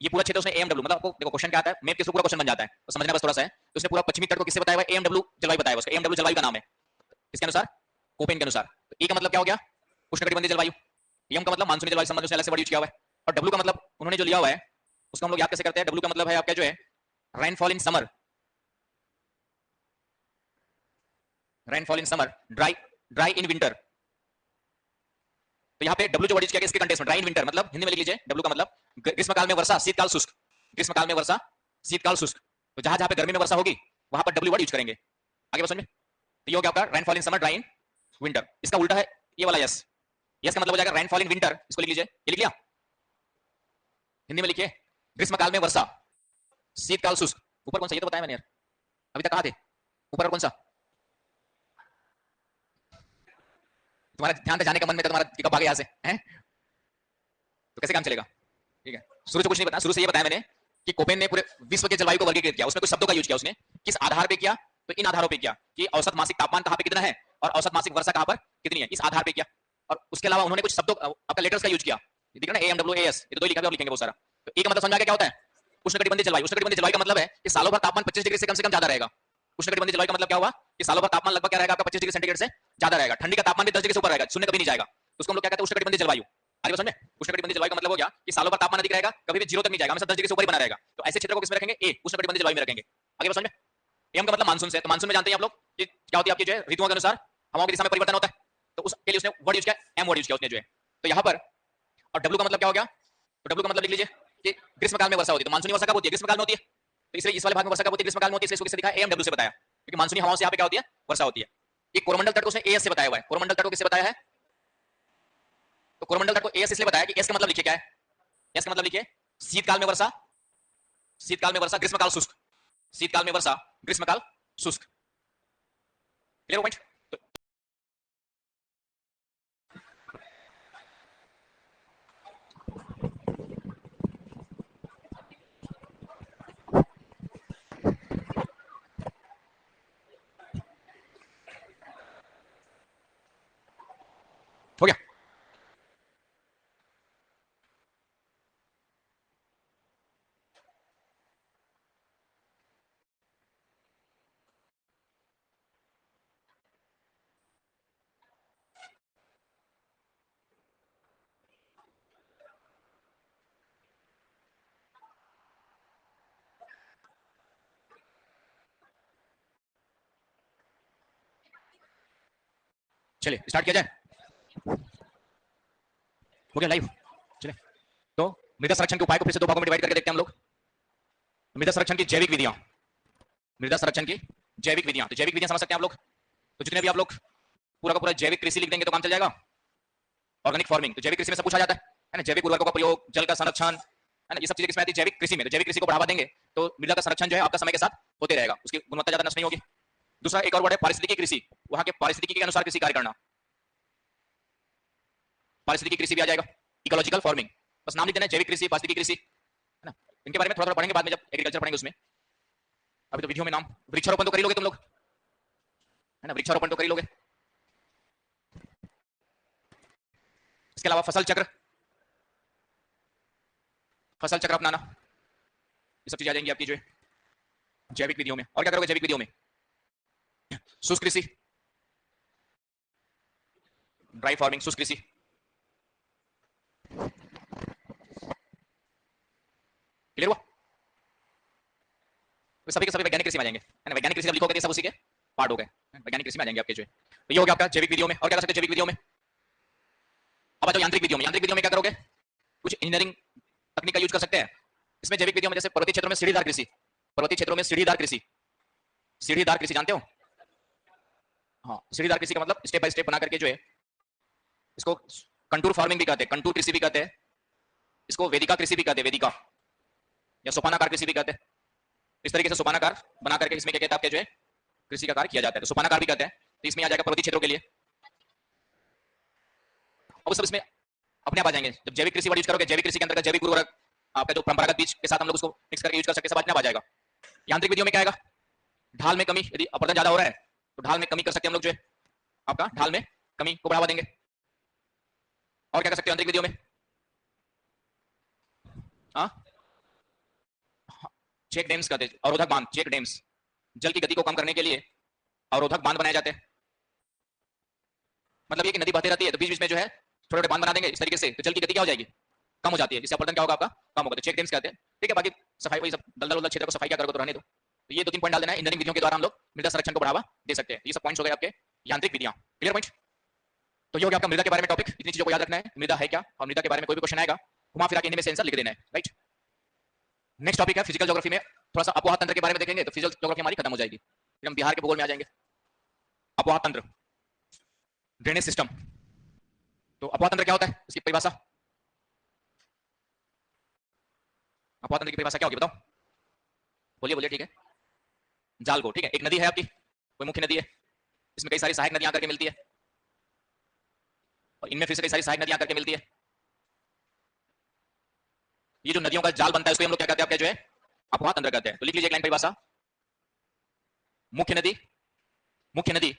ये पूरा क्षेत्र उसने एएमडब्ल्यू, मतलब आपको देखो क्वेश्चन क्या आता है, मैप के पूरा क्वेश्चन बन जाता है, तो समझना बस थोड़ा सा है। तो उसने पूरा पश्चिमी तट को किससे बताया हुआ है, एएमडब्ल्यू जलवायु बताया हुआ है, उसका एएमडब्ल्यू जलवायु का नाम है, किसके अनुसार, कोपेन के अनुसार। तो ए का मतलब क्या हो गया, उष्णकटिबंधीय जलवायु, एम का मतलब मानसूनी जलवायु संबंध से अलग से वर्ड यूज किया हुआ है, और डब्ल्यू का मतलब उन्होंने जो लिया हुआ है उसको हम लोग याद कैसे करते हैं, डब्ल्यू का मतलब है आपका जो है rainfall in summer, rainfall in summer, dry dry in winter. तो यहाँ पे डब्ल्यू जो वर्ड यूज किया इसके कंटेक्स्ट में, ड्राई इन विंटर मतलब हिंदी में लिख लीजिए, डब्ल्यू का मतलब ग्रीष्मकाल में वर्षा, शीतकाल शुष्क, ग्रीष्मकाल में वर्षा, शीतकाल शुष्क। तो जहां जहां पे गर्मी में वर्षा होगी वहां पर डब्ल्यू वर्ड यूज करेंगे। आगे बस समझ में, तो ये हो गया आपका rainfall in summer, dry in winter. इसका उल्टा है ये वाला यस, यस का मतलब हो जाएगा रेनफॉल इन विंटर, इसको लिख लीजिए, ये लिख लिया, हिंदी में लिखिए ग्रीष्मकाल में वर्षा, शीतकाल शुष्क। ऊपर कौन सा, ये तो बताया मैंने यार, अभी तक कहां थे, ऊपर कौन सा, तुम्हारा ध्यान जाने का मन में था तुम्हारा, कब आ गया यहाँ से हैं, तो कैसे काम चलेगा। ठीक है, शुरू से कुछ नहीं बताया, शुरू से ये बताया मैंने कि कोपेन ने पूरे विश्व के जलवायु को वर्गीकृत किया, उसमें कुछ शब्दों का यूज किया उसने, किस आधार पे किया, तो इन आधारों पे किया कि औसत मासिक तापमान कहां पे कितना है और औसत मासिक वर्षा कहां पर कितनी है, इस आधार पे किया। और उसके अलावा उन्होंने कुछ शब्दों आपका लेटर्स का यूज किया, ये दिख रहा है एएमडब्ल्यू एएस, ये तो दो लिखा है, लिखेंगे बहुत सारा। तो ए का मतलब समझ आ गया क्या होता है, उष्णकटिबंधीय जलवायु। उष्णकटिबंधीय जलवायु का मतलब है कि सालों भर तापमान 25 डिग्री से कम ज्यादा रहेगा। उष्णकटिबंधीय जलवायु का मतलब क्या हुआ कि सालों भर तापमान लगभग क्या रहेगा आपका 25 डिग्री सेंटीग्रेड से ज्यादा रहेगा, ठंडी का तापमान भी 10 डिग्री से ऊपर रहेगा, शून्य कभी नहीं जाएगा, तो उसको हम लोग क्या कहते हैं उष्णकटिबंधीय जलवायु। आगे समझ में, उष्णकटिबंधीय जलवायु का मतलब हो गया कि सालों भर तापमान अधिक रहेगा, कभी भी जीरो तक नहीं जाएगा, हमेशा 10 डिग्री से ऊपर ही बना रहेगा। तो ऐसे क्षेत्र को किसमें रखेंगे, ए उष्णकटिबंधीय जलवायु में रखेंगे। आगे समझ में, एम का मतलब मानसून से, तो मानसून में जानते हैं आप लोग कि क्या होती है आपकी जो है ऋतुओं के अनुसार हवाओं की दिशा में परिवर्तन होता है, तो उसके लिए उसने वर्ड यूज किया, एम वर्ड यूज किया उसने जो है। तो यहाँ पर, और डब्ल्यू का मतलब क्या हो गया, तो डब्ल्यू का मतलब लिख लीजिए कि ग्रीष्मकाल में वर्षा होती है, तो मानसूनी वर्षा कब होती है, ग्रीष्मकाल में होती है, तो इसलिए इस वाले भाग में वर्षा कब होती है, ग्रीष्मकाल में होती है, इसलिए इसको किससे दिखा, एएमडब्ल्यू से बताया, क्योंकि मानसूनी हवाओं से यहाँ पे क्या होती है, वर्षा होती है। ये कोरोमंडल तट को उसने एएस से बताया हुआ है, कोरोमंडल तट को किससे बताया है, तो कोरोमंडल तट को एएस इसलिए बताया कि एस का मतलब लिखिए क्या है, एस का मतलब लिखिए शीतकाल में वर्षा, शीतकाल में वर्षा, ग्रीष्मकाल शुष्क, शीतकाल में वर्षा, ग्रीष्मकाल शुष्क। Clear point. हो गया, चलिए स्टार्ट किया जाए, हो गया लाइव। चलिए, तो मृदा संरक्षण के उपाय को फिर से दो भागों में डिवाइड करके देखते हैं हम लोग। मृदा संरक्षण की जैविक विधियां, मृदा संरक्षण की जैविक विधियां, तो जैविक विधियां समझ सकते हैं आप लोग, तो जितने भी आप लोग पूरा का पूरा जैविक कृषि लिख देंगे तो काम चल जाएगा। ऑर्गेनिक फार्मिंग, तो जैविक कृषि में सब पूछा जाता है ना, जैविक उर्वरकों का प्रयोग, जल का संरक्षण, है ना, ये सब चीजें किसमें आती है, जैविक कृषि में। तो जैविक कृषि को बढ़ावा देंगे तो मृदा का संरक्षण जो है आपका समय के साथ होते रहेगा, उसकी गुणवत्ता ज्यादा नष्ट नहीं होगी। दूसरा एक और वर्ड है पारिस्थितिकी कृषि, वहां के पारिस्थितिकी के अनुसार कृषि कार्य करना, पारिस्थितिकी कृषि भी आ जाएगा। इकोलॉजिकल फार्मिंग, बस नाम लिख देना, जैविक कृषि, पारिस्थितिकी कृषि, है ना, इनके बारे में थोड़ा थोड़ा पढ़ेंगे बाद में जब एग्रीकल्चर पढ़ेंगे उसमें, अभी तो विधियों में नाम। वृक्षारोपण तो कर ही लोगे तुम लोग, है ना, वृक्षारोपण तो कर ही लोगे। इसके अलावा फसल चक्र, फसल चक्र अपनाना, ये सब चीजें आ जाएंगी आपकी जो है जैविक विधियों में। और क्या करोगे जैविक विधियों में, शुष्क कृषि, ड्राई फार्मिंग, शुष्क कृषि, क्लियर हुआ। तो सभी के सभी वैज्ञानिक कृषि में आ जाएंगे, है ना, वैज्ञानिक कृषि जब लिखोगे सब उसी के पार्ट हो गए, वैज्ञानिक कृषि में आ जाएंगे आपके जो है। तो ये हो गया आपका जैविक विधियों में। और क्या कर सकते हैं जैविक विधियों में, अब आ जाओ यांत्रिक विधियों में। यांत्रिक विधियों में क्या करोगे, कुछ इंजीनियरिंग तकनीक का यूज कर सकते हैं इसमें जैविक विधियों में, जैसे पर्वतीय क्षेत्रों में सीढ़ीदार कृषि, पर्वतीय क्षेत्रों में सीढ़ीदार कृषि, सीढ़ीदार कृषि जानते हो, हाँ, सीढ़ीदार कृषि का मतलब स्टेप बाय स्टेप बना करके जो है इसको कंटूर फार्मिंग भी कहते हैं, कंटूर कृषि भी कहते हैं, इसको वेदिका कृषि भी कहते हैं, वेदिका या सोपानाकार कृषि भी कहते हैं। इस तरीके से सोपानाकार बना करके इसमें क्या कहते हैं आपके जो है कृषि का कार्य किया जाता है, तो सोपानाकार भी कहते हैं। तो इसमें आ जाएगा पर्वतीय क्षेत्रों के लिए। अब सब इसमें अपने आप आ जाएंगे। जब जैविक कृषि वर्ड यूज करोगे, जैविक कृषि के अंतर्गत जैविक उर्वरक आपका जो परंपरागत बीज के साथ हम लोग उसको मिक्स करके यूज कर सकते हैं, सब अपने आप आ जाएगा। यांत्रिक विधियों में क्या आएगा, ढाल में कमी, यदि अपरदन ज्यादा हो रहा है तो ढाल में कमी कर सकते हैं हम लोग जो है, आपका ढाल में कमी को बढ़ावा देंगे। और क्या कर सकते हैं यांत्रिक विधियों में, चेक डैम्स कहते हैं, अवरोधक बांध, चेक डैम्स, जल की गति को कम करने के लिए अवरोधक बांध बनाए जाते हैं। मतलब ये कि नदी बहती रहती है तो बीच बीच में जो है थोड़े थोड़े बांध बना देंगे इस तरीके से, तो जल की गति क्या हो जाएगी, कम हो जाती है, जिससे अपरदन क्या होगा आपका कम होगा, तो चेक डैम्स कहते हैं। ठीक है, बाकी सफाई वही सब दलदल उलदल क्षेत्र को सफाई क्या करोगे तो रहने दो। तो ये 2-3 पॉइंट डाल देना है, इंजीनियरिंग विधियों के द्वारा हम लोग मृदा संरक्षण को बढ़ावा दे सकते हैं। ये सब पॉइंट्स हो गए आपके यांत्रिक विधियां, क्लियर पॉइंट। तो ये हो गया आपका मृदा के बारे में टॉपिक, इतनी चीजों को याद रखना है, मृदा है क्या और मृदा के बारे में कोई भी क्वेश्चन आएगा घुमा फिरा के इनमें से आंसर लिख देना है, राइट। नेक्स्ट टॉपिक है फिजिकल ज्योग्राफी में थोड़ा सा अपोहा तंत्र के बारे में देखेंगे, तो फिजिकल ज्योग्राफी हमारी खत्म हो जाएगी, फिर हम बिहार के भूगोल में आ जाएंगे। अपोहा तंत्र, ड्रेनेज सिस्टम। तो अपोहा तंत्र क्या होता है, इसकी परिभाषा, अपोहा तंत्र की परिभाषा क्या होगी बताओ, बोलिए बोलिए। ठीक है, जाल को, ठीक है, एक नदी है आपकी, कोई मुख्य नदी है, इसमें कई सारी सहायक नदियां आकर के मिलती है और इनमें फिर से कई सारी सहायक नदियां आकर के मिलती है। ये जो नदियों का जाल बनता है उसको हम लोग क्या कहते हैं आपके जो है अपोहा तंत्र कहते हैं। तो लिख लीजिए एक लाइन परिभाषा, मुख्य नदी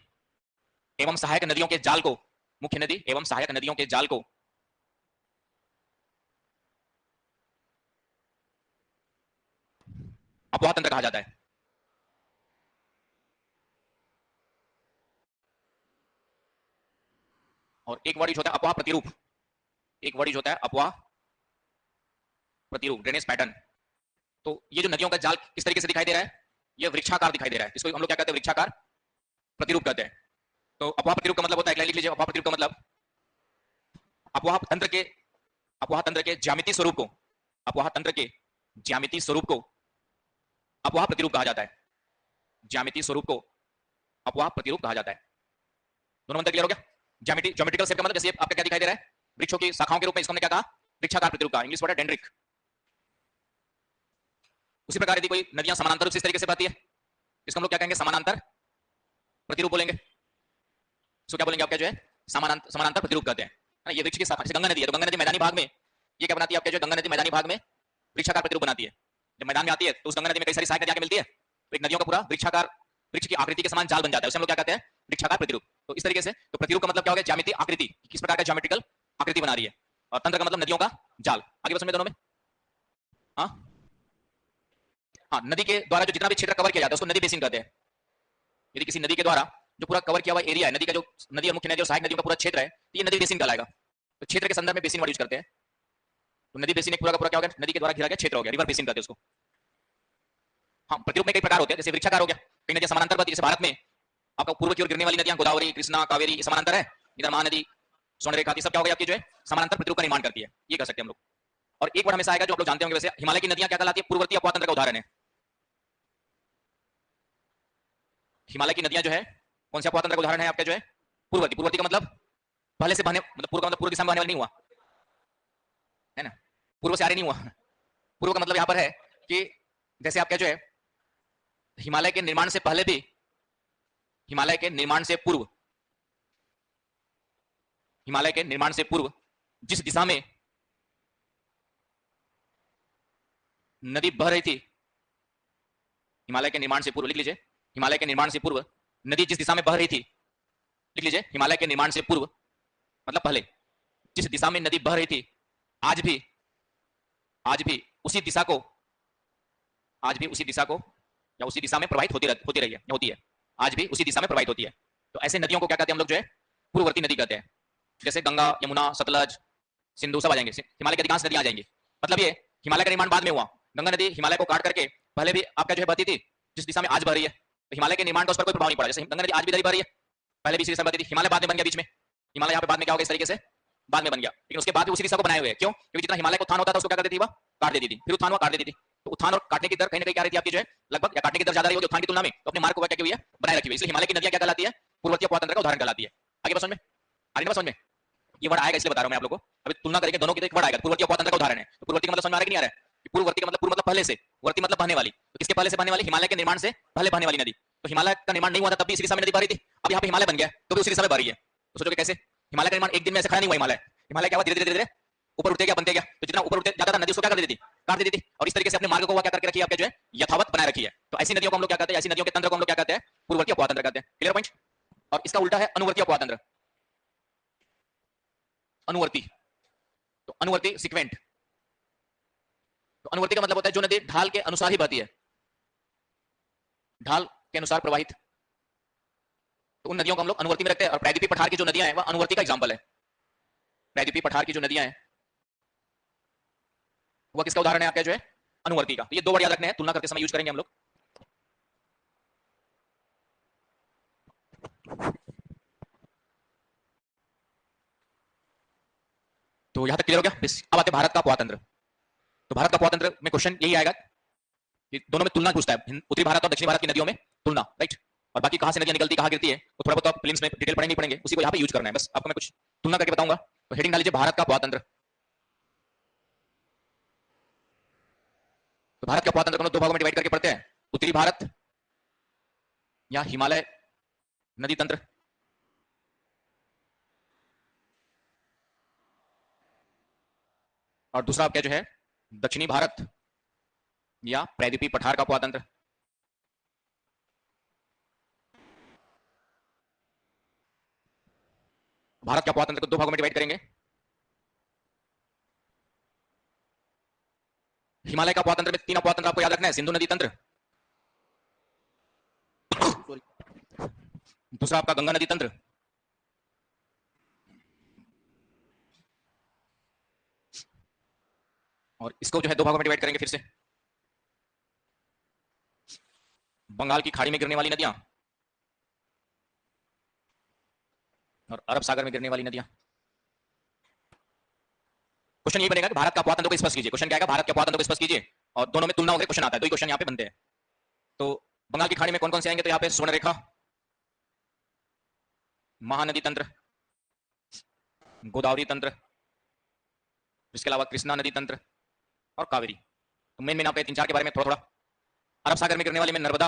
एवं सहायक नदियों के जाल को, मुख्य नदी एवं सहायक नदियों के जाल को अपोहा तंत्र कहा जाता है। और एक वर्ड यूज होता है अपोहा प्रतिरूप, एक वर्ड यूज होता है अपोहा प्रतिरूप, ड्रेनेज पैटर्न। तो ये जो नदियों का जाल किस तरीके से दिखाई दे रहा है, ये वृक्षाकार दिखाई दे रहा है, इसको हम लोग क्या कहते हैं वृक्षाकार प्रतिरूप कहते हैं। तो अपोहा प्रतिरूप का मतलब होता है, एक लाइन लिख लीजिए, अपोहा प्रतिरूप का मतलब अपोहा तंत्र के ज्यामितीय स्वरूप को, अपोहा तंत्र के ज्यामितीय स्वरूप को अपोहा प्रतिरूप कहा जाता है, ज्यामितीय स्वरूप को अपोहा प्रतिरूप कहा जाता है। दोनों मंत्र क्लियर हो गया। ज्योमेट्रिकल शेप का मतलब जैसे आपका क्या दिखाई दे रहा है, वृक्षों की शाखाओं के रूप में, इसको हमने क्या कहा, वृक्षाकार प्रतिरूप का, इंग्लिश वर्ड है डेंड्रिक। उसी प्रकार यदि कोई नदियां समानांतर रूप से इस तरीके से बहती है, इसको हम लोग क्या कहेंगे, समानांतर प्रतिरूप बोलेंगे। इसको क्या बोलेंगे आपका जो है समानांतर प्रतिरूप कहते हैं। ये वृक्ष की शाखा, जैसे गंगा नदी है, तो गंगा नदी मैदानी भाग में ये क्या बनाती है आपके जो गंगा नदी मैदानी भाग में वृक्षाकार प्रतिरूप बनाती है। जब मैदान में आती है तो उस गंगा नदी में कई सारी सहायक नदियां मिलती है, तो एक नदियों का पूरा वृक्षाकार, वृक्ष की आकृति के समान जाल बन जाता है, उसे हम लोग क्या कहते हैं वृक्षाकार प्रतिरूप। तो इस तरीके से, तो प्रतिरूप का मतलब क्या हो गया, ज्यामितीय आकृति, किस प्रकार का ज्योमेट्रिकल आकृति बना रही है, और तंत्र का मतलब नदियों का जाल। आगे बस समझे दोनों में। हाँ हाँ, नदी के द्वारा जो जितना भी क्षेत्र कवर किया जाता है उसको नदी बेसिन कहते हैं। यदि किसी नदी के द्वारा जो पूरा कवर किया हुआ एरिया है, नदी का जो नदी और मुख्य नदी और सहायक नदियों का पूरा क्षेत्र है, तो ये नदी बेसिन कहलाएगा। तो क्षेत्र के संदर्भ में बेसिन वर्ड यूज करते हैं। तो नदी बेसिन एक पूरा का पूरा क्या हो गया, नदी के द्वारा घिरा गया क्षेत्र हो गया, रिवर बेसिन कहते हैं उसको। हाँ, प्रतिरूप में कई प्रकार होते हैं, जैसे वृक्षाकार हो गया, कई नदियां समानांतर बहती है, जैसे भारत में आपका पूर्व की ओर गिरने वाली नदियां गोदावरी, कृष्णा, कावेरी, ये समानांतर है, इधर महानदी, स्वर्णरेखा, सब क्या हो गया आपकी जो है समानांतर प्रतिरूप का निर्माण करती है, ये कह सकते हैं हम लोग। और एक वर्ड हमेशा आएगा जो आप लोग जानते होंगे, वैसे हिमालय की नदियां क्या कहलाती है, पूर्ववर्ती अपोहा तंत्र का उदाहरण है। हिमालय की नदियां जो है कौन से अपोहा तंत्र का उदाहरण है आपका जो है पूर्ववर्ती। पूर्ववर्ती का मतलब पहले से बहने, मतलब पूर्व का मतलब पूर्व दिशा में बहने वाला नहीं हुआ है ना, पूर्व से आ रही नहीं हुआ। पूर्व का मतलब यहां पर है कि जैसे आपका जो है हिमालय के निर्माण से पहले भी, हिमालय के निर्माण से पूर्व, हिमालय के निर्माण से पूर्व जिस दिशा में नदी बह रही थी, हिमालय के निर्माण से पूर्व लिख लीजिए, हिमालय के निर्माण से पूर्व नदी जिस दिशा में बह रही थी, लिख लीजिए, हिमालय के निर्माण से पूर्व मतलब पहले जिस दिशा में नदी बह रही थी, आज भी उसी दिशा को, आज भी उसी दिशा को या उसी दिशा में प्रवाहित होती रही है, होती है, आज भी उसी दिशा में प्रवाहित होती है। तो ऐसे नदियों को क्या कहते हैं हम लोग जो है पूर्ववर्ती नदी कहते हैं। जैसे गंगा, यमुना, सतलज, सिंधु सब आ जाएंगे, हिमालय की अधिकांश नदियां आ जाएंगी। मतलब ये हिमालय का निर्माण बाद में हुआ, गंगा नदी हिमालय को काट करके पहले भी आपका जो है बहती थी जिस दिशा में आज बह रही है, तो हिमालय के निर्माण का उस पर कोई प्रभाव नहीं पड़ा। जैसे गंगा नदी आज भी इधर बह रही है, पहले भी इसी दिशा में बहती थी, हिमालय बाद में बन गया बीच में, हिमालय यहाँ पे बाद में क्या होगा इस तरीके से बाद में बन गया, लेकिन उसके बाद भी उसी दिशा को बनाए हुए हैं। क्यों? क्योंकि जितना हिमालय को उत्थान होता था उसको क्या करती थी, वह काट देती थी, फिर उत्थान हुआ काट देती थी। तो उत्थान और काटने की दर कहीं ना कहीं क्या रही थी आपकी जो है लगभग, या काटने की दर ज्यादा रही होगी उत्थान की तुलना में, तो अपने मार्ग को क्या की हुई है बनाए रखी हुई। इसलिए हिमालय की नदियां क्या कहलाती है पूर्ववर्ती अपोहा तंत्र का उदाहरण कहलाती है। आगे बस समझ में आ रही है, समझ में ये वर्ड आएगा इसलिए बता रहा हूं मैं आप लोगों को, अभी तुलना करेंगे दोनों की तो एक वर्ड आएगा, पूर्ववर्ती अपवाद तंत्र का उदाहरण है। तो पूर्ववर्ती का मतलब समझ में आ रहा है कि नहीं आ रहा है? पूर्ववर्ती का मतलब पूर्व मतलब पहले से, वर्ती मतलब बहने वाली, तो किसके पहले से बहने वाली? हिमालय के निर्माण से पहले बहने वाली नदी। तो हिमालय का निर्माण नहीं हुआ था तब भी इसी दिशा में नदी बह रही थी, अब यहाँ पे हिमालय बन गया तो भी उसी दिशा में बह रही है। तो सोचोगे कैसे? हिमालय का निर्माण एक दिन में ऐसे खड़ा नहीं हुआ। हिमालय हिमालय क्या हुआ? धीरे धीरे धीरे ऊपर उठते गया, बनते गया, तो जितना ऊपर उठते जाता था नदी उसको क्या कर देती थी? काट देती थी। और इस तरीके से अपने मार्ग को क्या करके रखी है? आपके जो है यथावत बनाए रखी है। तो ऐसी नदियों को हम लोग क्या कहते हैं? ऐसी नदियों के तंत्र को हम लोग क्या कहते हैं? पूर्ववर्ती अपवाद तंत्र कहते हैं। Clear point? और इसका उल्टा है अनुवर्ती अपवाद तंत्र। अनुवर्ती, तो अनुवर्ती सिक्वेंट, तो अनुवर्ती का मतलब होता है जो नदी ढाल के अनुसार ही बहती है, ढाल के अनुसार प्रवाहित, तो उन नदियों को हम लोग अनुवर्ती में रखते हैं। और प्रायद्वीपीय पठार की जो नदियां हैं वह अनुवर्ती का एग्जांपल है। प्रायद्वीपीय पठार की जो नदियां हैं वह किसका उदाहरण है? आपका जो है अनुवर्ती का। तो ये दो वर्ड याद रखने हैं, तुलना करते समय यूज करेंगे हम लोग। तो यहां तक क्लियर हो गया? अब आते भारत का अपवाद तंत्र। तो भारत का अपवाद तंत्र में क्वेश्चन यही आएगा कि दोनों में तुलना पूछता है, उत्तरी भारत और दक्षिणी भारत की नदियों में तुलना, राइट। और बाकी कहां से नदियां निकलती, कहां गिरती है, तो थोड़ा बहुत आप प्रीलिम्स में डिटेल पढ़ेंगे पढ़ेंगे, उसी को यहाँ पे यूज करना है। बस आपको मैं कुछ तुलना करके बताऊंगा। तो हेडिंग डाल लीजिए भारत का अपवाद तंत्र। तो भारत के अपवाद तंत्र को हम लोग दो भागों में डिवाइड करके पढ़ते हैं, उत्तरी भारत या हिमालय नदी तंत्र, और दूसरा आपका जो है दक्षिणी भारत या प्रायद्वीपीय पठार का अपवाद तंत्र। भारत के अपवाद तंत्र को दो भागों में डिवाइड करेंगे, हिमालय का अपवाद तंत्र में तीन अपवाद तंत्र आपको याद रखना है, सिंधु नदी तंत्र, दूसरा आपका गंगा नदी तंत्र, और इसको जो है दो भागों में डिवाइड करेंगे फिर से, बंगाल की खाड़ी में गिरने वाली नदियां और अरब सागर में गिरने वाली नदियां। क्वेश्चन ये बनेगा कि भारत का अपवाद तंत्र को स्पष्ट कीजिए। क्वेश्चन क्या आएगा? भारत के अपवाद तंत्र को स्पष्ट कीजिए, और दोनों में तुलना होकर क्वेश्चन आता है। दो ही क्वेश्चन यहाँ पे बनते हैं। तो बंगाल की खाड़ी में कौन कौन से आएंगे? तो यहाँ पे स्वर्ण रेखा, महानदी तंत्र, गोदावरी तंत्र, इसके अलावा कृष्णा नदी तंत्र और कावेरी। तो मेन आपके तीन चार के बारे में थोड़ा थोड़ा। अरब सागर में गिरने वाली में नर्मदा,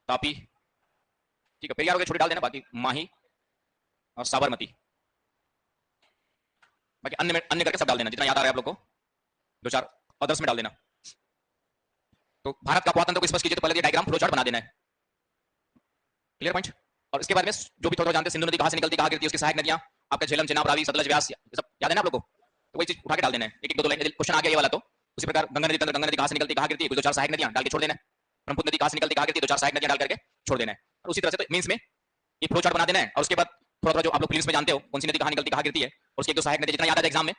तापी, ठीक है, पेरियार हो गए, छोटे डाल देना, बाकी माही और साबरमती, बाकी अन्य में अन्य करके सब डाल देना जितना याद आ रहा है आप लोग को, दो चार अदर्स में डाल देना। तो भारत का अपवाद तंत्र को स्पष्ट कीजिए, तो पहले ये डायग्राम फ्लो चार्ट बना देना है। Clear point? और इसके बाद में जो भी थोड़ा जानते हैं, सिंधु नदी कहां से निकलती, कहां गिरती है, उसकी सहायक नदियां आपका झेलम, चेनाब, रावी, सतलज, व्यास, ये सब याद है ना आप लोग को? तो वही चीज उठा के डाल देना है, एक एक दो लाइन क्वेश्चन आ गया ये वाला। तो उसी प्रकार गंगा नदी तंत्र, गंगा नदी कहां से निकलती, कहां गिरती है, कुछ दो चार सहायक नदियां डाल के छोड़ देना है। ब्रह्मपुत्र नदी कहां से निकलती, कहां गिरती है, दो चार सहायक नदियां डाल करके छोड़ देना है। और उसी तरह से तो मींस में ये फ्लो चार्ट बना देना है। और उसके बाद थोड़ा थोड़ा जो आप लोग प्रीलिम्स में जानते हो कौन सी नदी कहां निकलती, कहां गिरती है, और उसकी एक दो सहायक नदी जितना याद आ जाए एग्जाम में,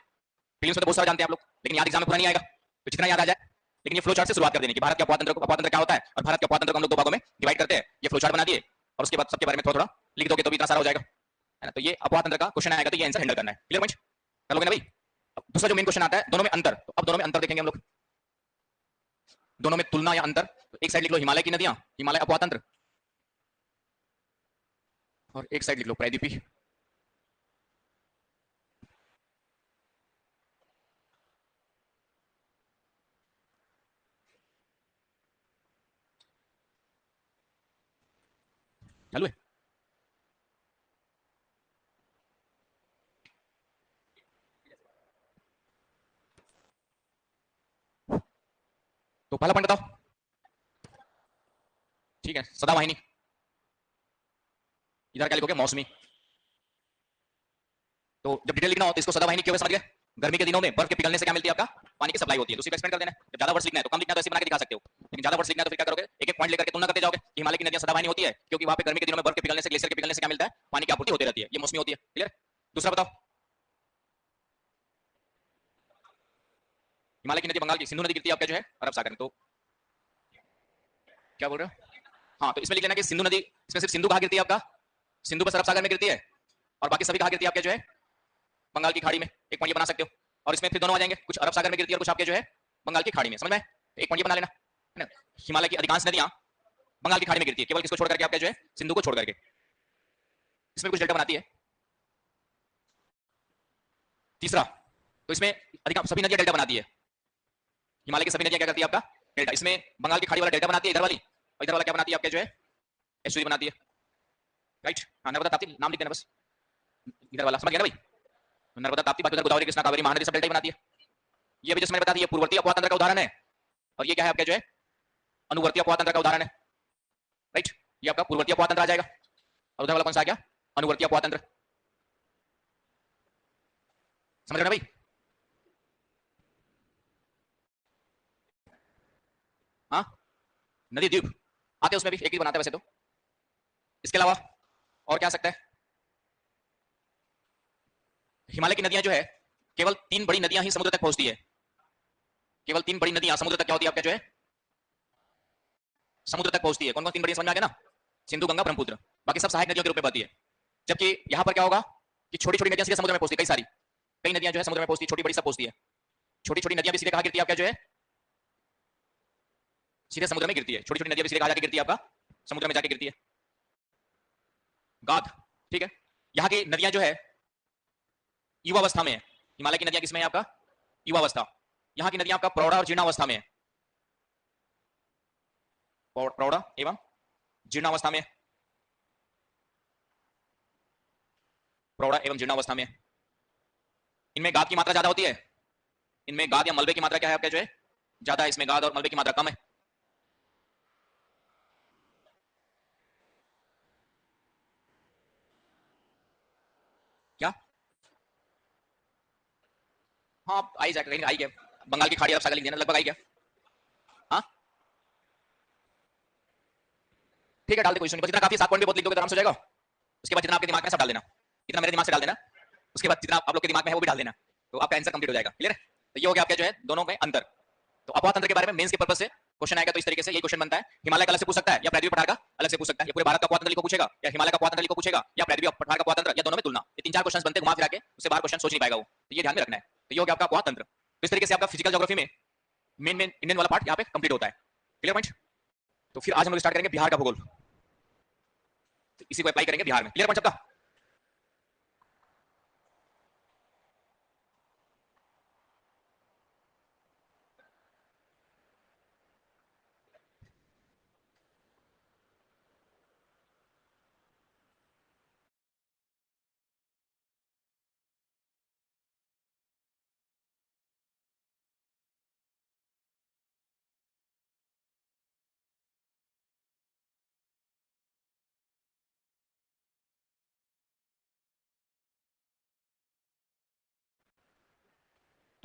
प्रीलिम्स में तो बहुत सारा जानते हैं आप लोग, लेकिन याद एग्जाम में पूरा नहीं आएगा, तो जितना याद आ जाए। लेकिन ये फ्लो चार्ट से शुरुआत कर देने की, भारत के अपवाद तंत्र को, अपवाद तंत्र क्या होता है और भारत के अपवाद तंत्र को हम लोग दो भागों में डिवाइड करते हैं, ये फ्लो चार्ट बना दिए, और उसके बाद सबके बारे में थोड़ा थोड़ा लिख दोगे तो भी इतना सारा हो जाएगा, है ना। तो ये अपवाद तंत्र का क्वेश्चन आएगा, तो ये आंसर हैंडल करना है। Clear point? कर लोगे ना भाई? अब दूसरा जो मेन क्वेश्चन आता है, दोनों में अंतर। तो अब दोनों में अंतर देखेंगे हम लोग, दोनों में तुलना या अंतर। तो एक साइड लिख लो हिमालय की नदियां, हिमालय अपवाद तंत्र, और एक साइड लिख लो प्रायद्वीपीय। चालू है? तो पहला पॉइंट बताओ। ठीक है, सदावाहिनी, इधर क्या लिखोगे? मौसमी। तो जब डिटेल लिखना हो तो इसको सदावाहिनी क्यों समझ गए? गर्मी के दिनों में बर्फ के पिघलने से क्या मिलती है? आपका पानी की सप्लाई होती है। तो उसी को एक्सप्लेन कर देना है। जब ज्यादा वर्ष लिखना है तो कम लिखना, तो ऐसे बना के दिखा सकते हो, लेकिन ज्यादा वर्ष लिखना है तो फिर क्या करोगे? एक एक पॉइंट लेकर के तुलना करते जाओगे। हिमालय की नदियां सदावाहिनी होती है क्योंकि वहां पे गर्मी के दिनों में बर्फ के पिघलने से, ग्लेशियर के पिघलने से क्या मिलता है? पानी की आपूर्ति होती रहती है, ये मौसमी होती है। क्लियर? दूसरा बताओ, हिमालय की नदी बंगाल की, सिंधु नदी गिरती है आपका जो है अरब सागर में। तो क्या बोल रहे हो? हाँ, तो इसमें लिख लेना कि सिंधु नदी, इसमें सिर्फ सिंधु कहाँ गिरती है? आपका सिंधु बस अरब सागर में गिरती है, और बाकी सभी कहाँ गिरती है? आपके जो है बंगाल की खाड़ी में। एक पॉइंट ये बना सकते हो। और इसमें फिर दोनों आ जाएंगे, कुछ अरब सागर में गिरती है और कुछ आपके जो है बंगाल की खाड़ी में। समझ में? एक पॉइंट ये बना लेना, है ना। हिमालय की अधिकांश नदियां बंगाल की खाड़ी में गिरती है, केवल किसको छोड़ करके? आपके जो है सिंधु को छोड़ करके। इसमें कुछ डेल्टा बनाती है। तीसरा, तो इसमें अधिकांश सभी नदियां डेल्टा बनाती है। हिमालय की सभी नदियां क्या करती है आपका डेल्टा। इसमें बंगाल की खाड़ी वाला डेल्टा बनाती है इधर वाली, और इधर वाला क्या बनाती है आपके जो है एस्चुरी बनाती है, राइट। हाँ, नर्मदा ताप्ती नाम लिख देना बस, इधर वाला समझ गया ना भाई, नर्मदा ताप्ती, बाकी उधर गोदावरी कृष्णा कावेरी महानदी सब डेल्टा ही बनाती है। ये भी जैसे मैंने बता दी, ये पूर्ववर्ती अपवाह तंत्र का उदाहरण है, और ये क्या है आपका जो है अनुवर्ती अपवाह तंत्र का उदाहरण है, राइट। ये आपका पूर्ववर्ती अपवाह तंत्र आ जाएगा, और उधर वाला कौन सा आ गया अनुवर्ती अपवाह तंत्र। समझ रहे ना भाई। हाँ, नदी द्वीप आते हैं उसमें भी एक ही बनाते हैं वैसे तो। इसके अलावा और क्या आ सकता है, हिमालय की नदियां जो है केवल 3 बड़ी नदियां ही समुद्र तक पहुंचती है, केवल 3 बड़ी नदियां समुद्र तक क्या होती है आपका जो है समुद्र तक पहुंचती है। कौन कौन 3 बड़ी समझ में आ गया ना, सिंधु गंगा ब्रह्मपुत्र, बाकी सब सहायक नदियों के रूप में बहती है। जबकि यहां पर क्या होगा कि छोटी छोटी नदियां सीधे समुद्र में पहुंचती है, कई सारी कई नदियां जो है समुद्र में पहुंचती है, छोटी बड़ी सब पहुंचती है। छोटी छोटी नदियां भी सीधे कहां गिरती है आपका जो है सीधे समुद्र में गिरती है, छोटी छोटी नदियां भी सीधे कहां जाके गिरती है आपका समुद्र में जाके गिरती है, गाद, ठीक है। यहाँ की नदियां जो है युवावस्था में है, हिमालय की नदियां किसमें है आपका युवावस्था, यहाँ की नदियां आपका प्रौढ़ा और जीर्णावस्था में है, प्रौढ़ा एवं जीर्णावस्था में, प्रौढ़ा एवं जीर्णावस्था में। इनमें गाद की मात्रा ज्यादा होती है, इनमें गाद या मलबे की मात्रा क्या है आपका जो है ज्यादा है, इसमें गाद और मलबे की मात्रा कम है। क्या, हाँ आई जाएगा, कहीं आई गया, बंगाल की खाड़ी आप सागर लिख देना, लगभग आई गया। हाँ ठीक है, डाल दे कोई इशू नहीं, बस इतना काफी, 7 पॉइंट भी बहुत लिख दोगे तो आराम से हो जाएगा। उसके बाद जितना आपके दिमाग में सब डाल देना, इतना मेरे दिमाग से डाल देना, उसके बाद जितना आप लोग के दिमाग में है वो भी डाल देना, तो आपका आंसर कंप्लीट हो जाएगा। क्लियर है, तो ये हो गया आपका जो है दोनों में अंतर। तो अपवाह तंत्र के बारे में मेंस के पर्पस से क्वेश्चन आएगा तो इस तरीके से यही क्वेश्चन बनता है। हिमालय का अलग से पूछ सकता है, या पृथ्वी पठार का अलग से पूछ सकता है, या पूरे भारत का अपवाह तंत्र को पूछेगा, या हिमालय का अपवाह तंत्र को पूछेगा, या पृथ्वी पठार का अपवाह तंत्र, या दोनों में तुलना। ये 3-4 क्वेश्चन बनते घुमा फिरा के, उससे बाहर क्वेश्चन सोच नहीं पाएगा वो, तो ये ध्यान में रखना है। तो ये हो गया आपका अपवाह तंत्र। तो इस तरीके से आपका फिजिकल ज्योग्राफी में मेन इंडियन वाला पार्ट यहाँ पे कंप्लीट होता है। Clear point. तो फिर आज हम लोग स्टार्ट करेंगे बिहार का भूगोल, तो इसी को अप्लाई करेंगे बिहार में। क्लियर पॉइंट सबका।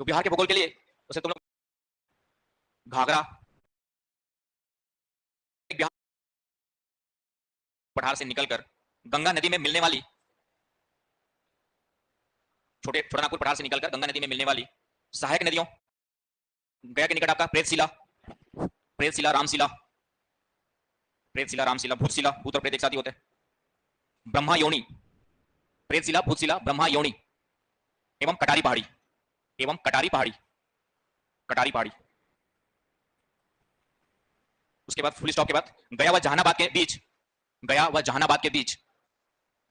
तो बिहार के भूगोल के लिए उसे तुम लोग घाघरा बिहार पठार से निकलकर गंगा नदी में मिलने वाली छोटा नागपुर पठार से निकलकर गंगा नदी में मिलने वाली सहायक नदियों, गया के निकट आपका प्रेतशिला, प्रेतशिला रामशिला, प्रेतशिला रामशिला, भूतशिला, भूत और प्रेत एक साथ ही होते हैं, ब्रह्मा योनि, प्रेतशिला भूतशिला ब्रह्मा योनि, एवं कटारी पहाड़ी, एवं कटारी पहाड़ी, कटारी पहाड़ी। उसके बाद फुल स्टॉप के बाद गया व जहानाबाद के बीच, गया व जहानाबाद के बीच,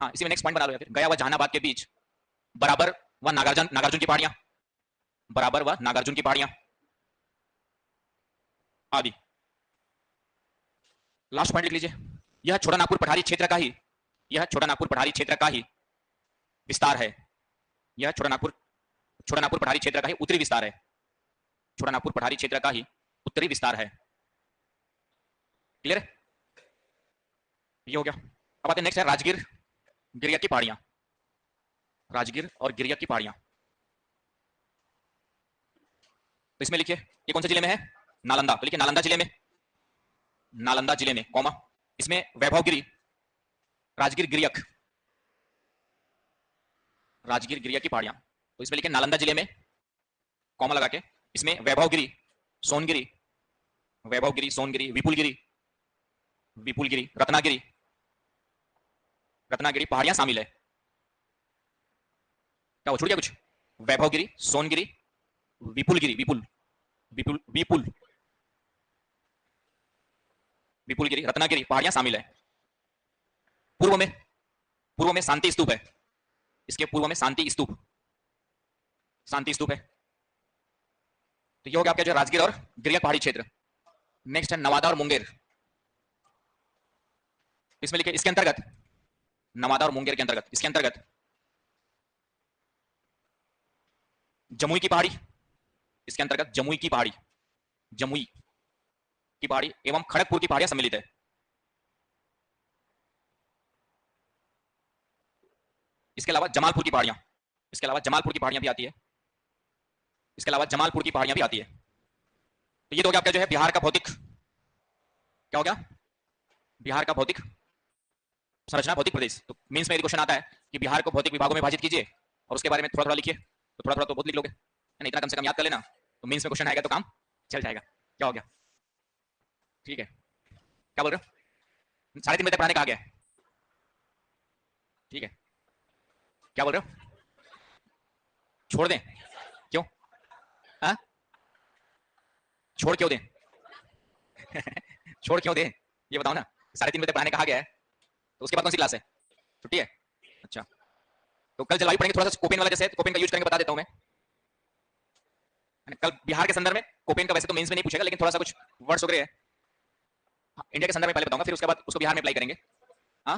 हाँ इसी में नेक्स्ट पॉइंट बना लो, या फिर गया व जहानाबाद के बीच बराबर व नागार्जुन, नागार्जुन की पहाड़ियां, बराबर व नागार्जुन की पहाड़ियां आदि। लास्ट पॉइंट लिख लीजिए, यह छोटा नागपुर पठारी क्षेत्र का ही, यह छोटा नागपुर पठारी क्षेत्र का ही विस्तार है, यह छोटा नागपुर पठारी क्षेत्र का ही उत्तरी विस्तार है, छोटा नागपुर पठारी क्षेत्र का ही उत्तरी विस्तार है। क्लियर है, ये हो गया। अब आते हैं नेक्स्ट है राजगीर गिरिया की पहाड़ियां, राजगीर और गिरिया की पहाड़ियां। तो इसमें लिखिए ये कौन से जिले में है, नालंदा, तो लिखिए नालंदा जिले में, नालंदा जिले में कौमा, इसमें वैभवगिरी, राजगीर गिरियक, राजगीर गिरिया की पहाड़ियां, तो इसमें लिखिए नालंदा जिले में कौमा लगा के, इसमें वैभवगिरी, सोनगिरी, वैभवगिरी, सोनगिरी, विपुलगिरी, विपुलगिरी, रत्नागिरी, रत्नागिरी पहाड़ियां शामिल है। क्या वो छूट गया कुछ, वैभवगिरी, सोनगिरी, विपुलगिरी, विपुल विपुल विपुल विपुलगिरी, रत्नागिरी पहाड़ियां शामिल है। पूर्व में शांति स्तूप है, इसके पूर्व में शांति स्तूप, शांति स्तूप है। तो ये हो गया आपका जो राजगीर और गिरिया पहाड़ी क्षेत्र। नेक्स्ट है नवादा और मुंगेर। इसमें लिखे इसके अंतर्गत, नवादा और मुंगेर के अंतर्गत, इसके अंतर्गत जमुई की पहाड़ी, इसके अंतर्गत जमुई की पहाड़ी, जमुई की पहाड़ी एवं खड़गपुर की पहाड़ियां सम्मिलित है। इसके अलावा जमालपुर की पहाड़ियां, इसके अलावा जमालपुर की पहाड़ियां भी आती है, इसके अलावा जमालपुर की पहाड़ियां भी आती है। तो ये तो हो गया आपका जो है बिहार का भौतिक, क्या हो गया, बिहार का भौतिक संरचना, भौतिक प्रदेश। तो मींस में यदि क्वेश्चन आता है कि बिहार को भौतिक विभागों में विभाजित कीजिए और उसके बारे में थोड़ा थोड़ा लिखिए, तो थोड़ा थोड़ा तो बहुत लिख लोगे, है ना, इतना कम से कम याद कर लेना, तो मींस में क्वेश्चन आएगा तो काम चल जाएगा। क्या हो गया, ठीक है, क्या बोल रहे हो, 3:30 बजे तक पढ़ाने कहा गया, ठीक है, क्या बोल रहे हो, छोड़ दें, क्यों, हाँ, छोड़ क्यों दें छोड़ क्यों दें, ये बताओ ना, 3:30 बजे तक पढ़ाने कहा गया है, तो उसके बाद कौन सी क्लास है, छुट्टी है, अच्छा, तो कल जलवायु पढ़ेंगे, थोड़ा सा कोपेन वाला जैसे कोपेन का यूज करेंगे, बता देता हूं मैं। कल बिहार के संदर्भ में कोपेन का वैसे तो मेंस में नहीं पूछेगा, लेकिन थोड़ा सा कुछ वर्ड्स वगैरह है, हाँ, इंडिया के संदर्भ में पहले बताऊंगा, फिर उसके बाद उसको बिहार में अप्लाई करेंगे। हाँ,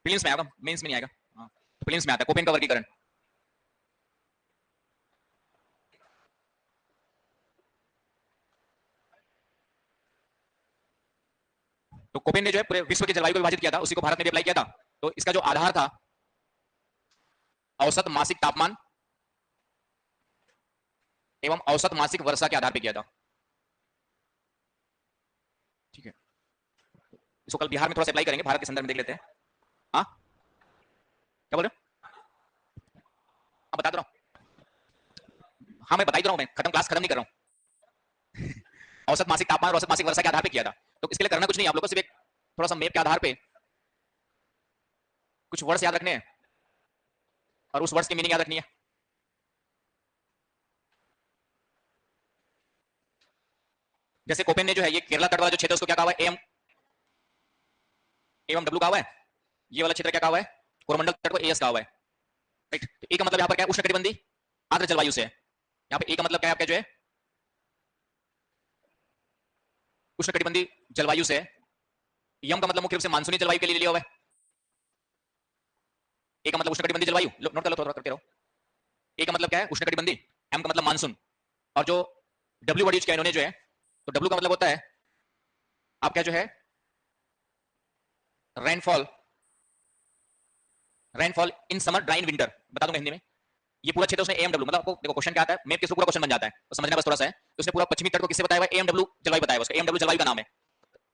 प्रीलिम्स में आएगा, मेंस में नहीं आएगा, हाँ, तो प्रीलिम्स में आता है कोपेन का वर्गीकरण। तो कोपेन ने जो है पूरे विश्व की जलवायु को विभाजित किया था, उसी को भारत में भी अप्लाई किया था। तो इसका जो आधार था औसत मासिक तापमान एवं औसत मासिक वर्षा के आधार पर किया था, ठीक है, इसको कल बिहार में थोड़ा सा अप्लाई करेंगे, भारत के संदर्भ में देख लेते हैं। हाँ, क्या बोल रहे हो, हाँ बता दो रहा हूँ, हाँ मैं बता ही दो रहा हूँ, मैं खत्म, क्लास खत्म नहीं कर रहा हूँ औसत मासिक तापमान और औसत मासिक वर्षा के आधार पर किया था। तो इसके लिए करना कुछ नहीं, आप लोगों को सिर्फ एक थोड़ा सा मैप के आधार पे कुछ वर्ड्स याद रखने हैं और उस वर्ड्स की मीनिंग याद रखनी है। जैसे कोपेन ने जो है ये केरला तट वाला जो क्षेत्र उसको क्या कहा हुआ है, एम एवं डब्ल्यू कहा हुआ है, ये वाला क्षेत्र क्या कहा हुआ है, कोरोमंडल तट को एएस कहा हुआ है, राइट। तो ए का मतलब यहाँ पर क्या है, उष्णकटिबंधीय आर्द्र जलवायु से है, यहाँ पे ए का मतलब क्या है आपका जो है उष्णकटिबंधीय जलवायु से है। यम का मतलब मुख्य रूप से मानसूनी जलवायु के लिए लिया हुआ है, ए का मतलब उष्णकटिबंधीय जलवायु, नोट कर लो थोड़ा करते रहो, ए का मतलब क्या है उष्णकटिबंधीय, एम का मतलब मानसून, और जो डब्ल्यू वर्ड यूज किया इन्होंने जो है, तो डब्ल्यू का मतलब होता है आपका जो है rainfall, rainfall in summer, dry in winter, बता दूंगा हिंदी में। ये पूरा क्षेत्र उसने एएमडब्ल्यू, मतलब आपको देखो क्वेश्चन क्या आता है, मैप के पूरा क्वेश्चन बन जाता है, तो समझना बस थोड़ा सा है। तो उसने पूरा पश्चिमी तट को किससे बताया हुआ है, एएमडब्ल्यू जलवायु बताया हुआ है, एएमडब्ल्यू जलवायु का नाम है